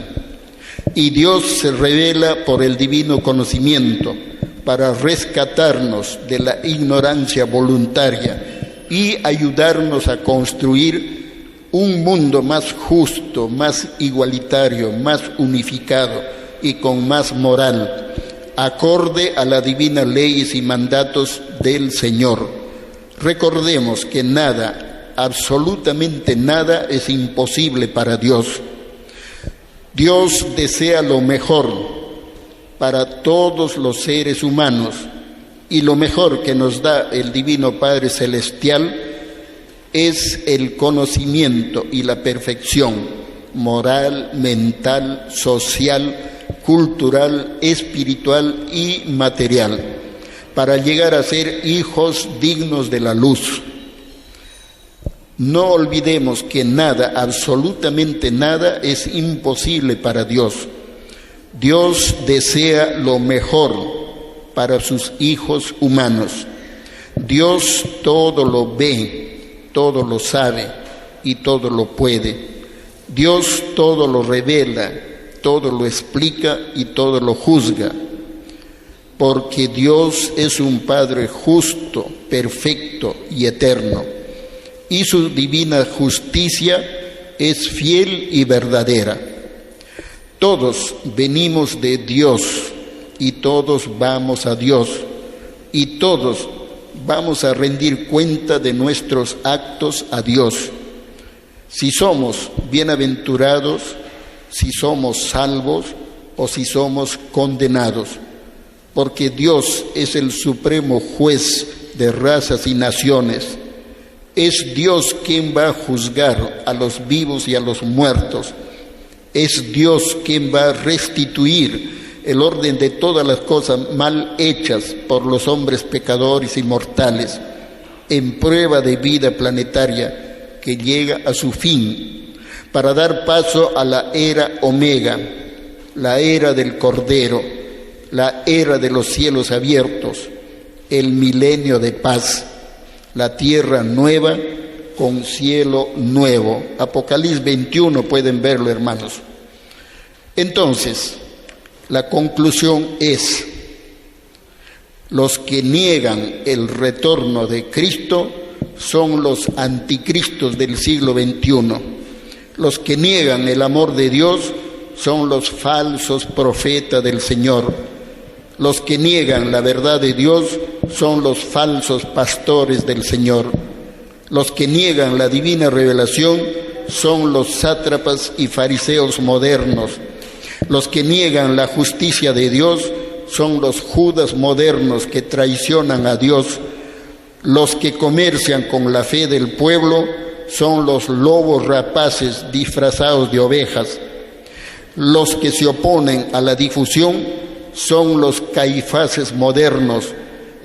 Y Dios se revela por el divino conocimiento para rescatarnos de la ignorancia voluntaria y ayudarnos a construir un mundo más justo, más igualitario, más unificado y con más moral, acorde a las divinas leyes y mandatos del Señor. Recordemos que nada, absolutamente nada, es imposible para Dios. Dios desea lo mejor para todos los seres humanos, y lo mejor que nos da el Divino Padre Celestial es el conocimiento y la perfección moral, mental, social, cultural, espiritual y material, para llegar a ser hijos dignos de la luz. No olvidemos que nada, absolutamente nada, es imposible para Dios. Dios desea lo mejor para sus hijos humanos. Dios todo lo ve, todo lo sabe y todo lo puede. Dios todo lo revela, todo lo explica y todo lo juzga. Porque Dios es un Padre justo, perfecto y eterno, y su divina justicia es fiel y verdadera. Todos venimos de Dios y todos vamos a Dios, y todos vamos a rendir cuenta de nuestros actos a Dios. Si somos bienaventurados, si somos salvos o si somos condenados, porque Dios es el supremo juez de razas y naciones. Es Dios quien va a juzgar a los vivos y a los muertos. Es Dios quien va a restituir el orden de todas las cosas mal hechas por los hombres pecadores y mortales, en prueba de vida planetaria que llega a su fin, para dar paso a la era Omega, la era del Cordero, la era de los cielos abiertos, el milenio de paz, la tierra nueva con cielo nuevo. Apocalipsis 21, pueden verlo, hermanos. Entonces, la conclusión es Los que niegan el retorno de Cristo son los anticristos del siglo XXI. Los que niegan el amor de Dios son los falsos profetas del Señor. Los que niegan la verdad de Dios son los falsos pastores del Señor. Los que niegan la divina revelación son los sátrapas y fariseos modernos. Los que niegan la justicia de Dios son los Judas modernos que traicionan a Dios. Los que comercian con la fe del pueblo son los lobos rapaces disfrazados de ovejas. Los que se oponen a la difusión son los Caifases modernos.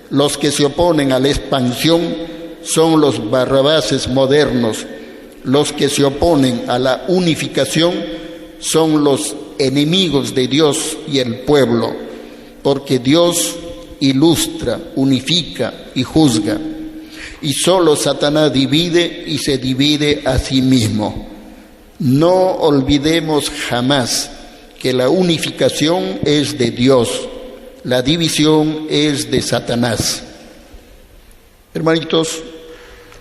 Los que se oponen a la expansión son los Barrabases modernos. Los que se oponen a la unificación son los enemigos de Dios y el pueblo, porque Dios ilustra, unifica y juzga, y solo Satanás divide y se divide a sí mismo. No olvidemos jamás que la unificación es de Dios, la división es de Satanás. Hermanitos,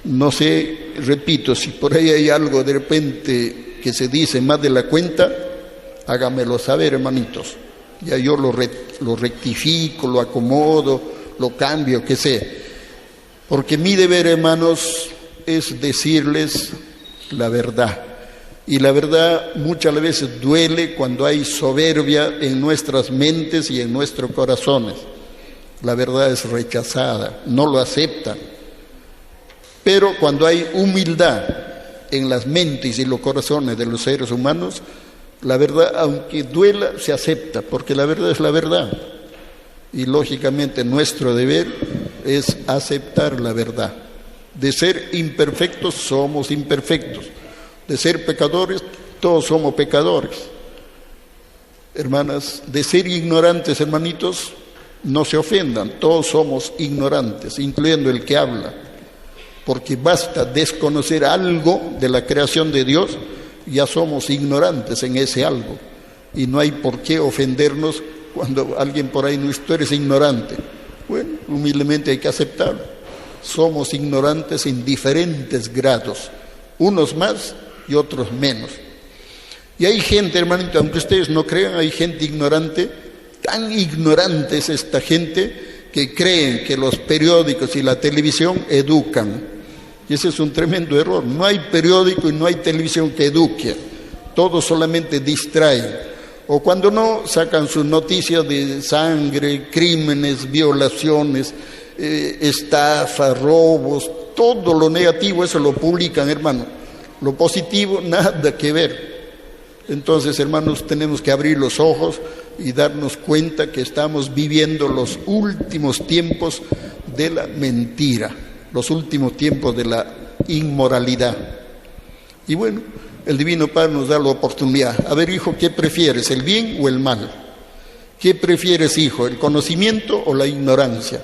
no sé, repito, si por ahí hay algo de repente que se dice más de la cuenta, hágamelo saber, hermanitos. Ya yo lo rectifico, lo acomodo, lo cambio, que sé. Porque mi deber, hermanos, es decirles la verdad. Y la verdad muchas veces duele cuando hay soberbia en nuestras mentes y en nuestros corazones. La verdad es rechazada, no lo aceptan. Pero cuando hay humildad en las mentes y los corazones de los seres humanos, la verdad, aunque duela, se acepta, porque la verdad es la verdad. Y lógicamente nuestro deber es aceptar la verdad. De ser imperfectos, somos imperfectos. De ser pecadores, todos somos pecadores. Hermanas, de ser ignorantes, hermanitos, no se ofendan, todos somos ignorantes, incluyendo el que habla. Porque basta desconocer algo de la creación de Dios, ya somos ignorantes en ese algo. Y no hay por qué ofendernos cuando alguien por ahí no, tú eres ignorante. Bueno, humildemente hay que aceptarlo. Somos ignorantes en diferentes grados, unos más y otros menos. Y hay gente, hermanito, aunque ustedes no crean, hay gente ignorante, tan ignorante es esta gente, que creen que los periódicos y la televisión educan. Y ese es un tremendo error. No hay periódico y no hay televisión que eduque. Todo solamente distrae. O cuando no, sacan sus noticias de sangre, crímenes, violaciones, estafas, robos, todo lo negativo, eso lo publican, hermano. Lo positivo, nada que ver. Entonces, hermanos, tenemos que abrir los ojos y darnos cuenta que estamos viviendo los últimos tiempos de la mentira, los últimos tiempos de la inmoralidad. Y bueno, el Divino Padre nos da la oportunidad. A ver, hijo, ¿qué prefieres, el bien o el mal? ¿Qué prefieres, hijo, el conocimiento o la ignorancia?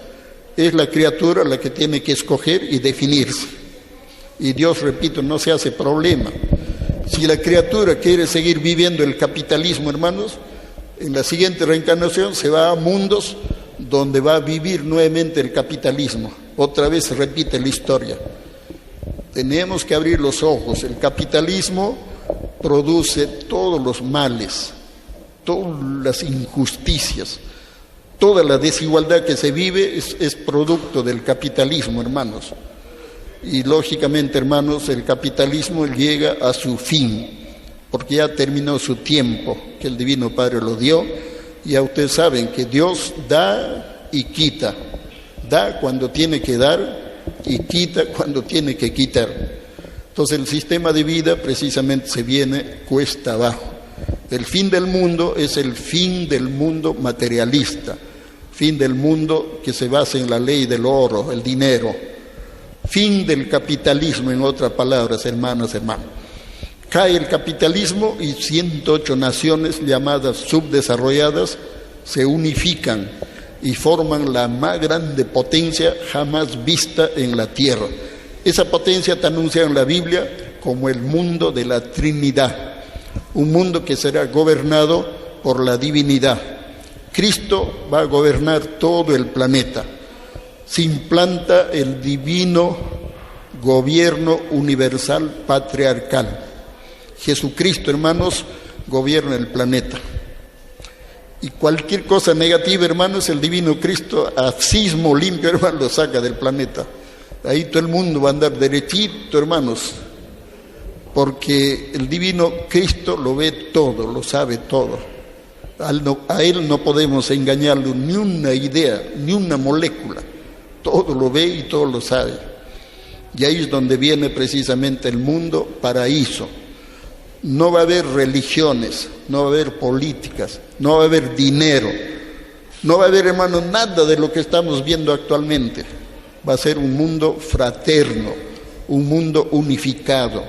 Es la criatura la que tiene que escoger y definirse. Y Dios, repito, no se hace problema. Si la criatura quiere seguir viviendo el capitalismo, hermanos, en la siguiente reencarnación se va a mundos donde va a vivir nuevamente el capitalismo. Otra vez se repite la historia. Tenemos que abrir los ojos. El capitalismo produce todos los males, todas las injusticias, toda la desigualdad que se vive es producto del capitalismo, hermanos. Y lógicamente, hermanos, el capitalismo llega a su fin, porque ya terminó su tiempo, que el Divino Padre lo dio. Y ya ustedes saben que Dios da y quita, da cuando tiene que dar y quita cuando tiene que quitar. Entonces el sistema de vida precisamente se viene cuesta abajo. El fin del mundo es el fin del mundo materialista, fin del mundo que se basa en la ley del oro, el dinero, fin del capitalismo, en otras palabras, hermanas, hermanos. Cae el capitalismo y 108 naciones llamadas subdesarrolladas se unifican y forman la más grande potencia jamás vista en la tierra. Esa potencia está anunciada en la Biblia como el mundo de la Trinidad, un mundo que será gobernado por la divinidad. Cristo va a gobernar todo el planeta. Se implanta el divino gobierno universal patriarcal. Jesucristo, hermanos, gobierna el planeta. Y cualquier cosa negativa, hermanos, el divino Cristo a sismo limpio, hermanos, lo saca del planeta. Ahí todo el mundo va a andar derechito, hermanos, porque el divino Cristo lo ve todo, lo sabe todo. A él no podemos engañarlo ni una idea, ni una molécula. Todo lo ve y todo lo sabe. Y ahí es donde viene precisamente el mundo paraíso. No va a haber religiones, no va a haber políticas, no va a haber dinero, no va a haber, hermanos, nada de lo que estamos viendo actualmente. Va a ser un mundo fraterno, un mundo unificado,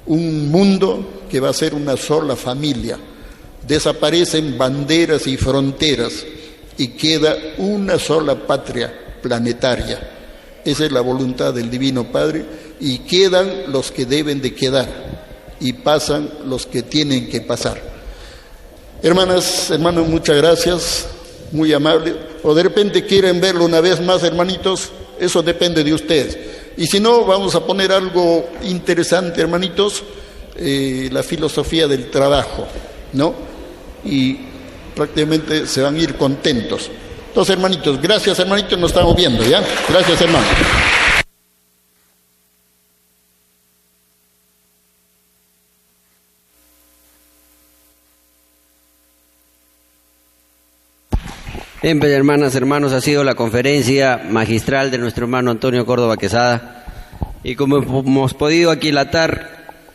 un mundo que va a ser una sola familia. Desaparecen banderas y fronteras y queda una sola patria planetaria. Esa es la voluntad del Divino Padre, y quedan los que deben de quedar y pasan los que tienen que pasar. Hermanas, hermanos, muchas gracias, muy amable. O de repente quieren verlo una vez más, hermanitos, eso depende de ustedes. Y si no, vamos a poner algo interesante, hermanitos, la filosofía del trabajo, ¿no? Y prácticamente se van a ir contentos. Entonces, hermanitos, gracias, hermanitos, nos estamos viendo, ¿ya? Gracias, hermanos. Bien, pues, hermanas, hermanos, ha sido la conferencia magistral de nuestro hermano Antonio Córdoba Quesada, y como hemos podido aquilatar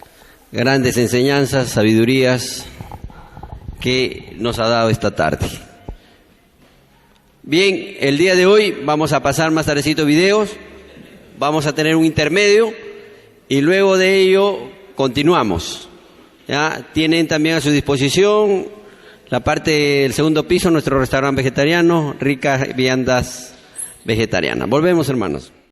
grandes enseñanzas, sabidurías que nos ha dado esta tarde. Bien, el día de hoy vamos a pasar más tardecito videos, vamos a tener un intermedio y luego de ello continuamos. ¿Ya? Tienen también a su disposición la parte del segundo piso, nuestro restaurante vegetariano, ricas viandas vegetarianas. Volvemos, hermanos.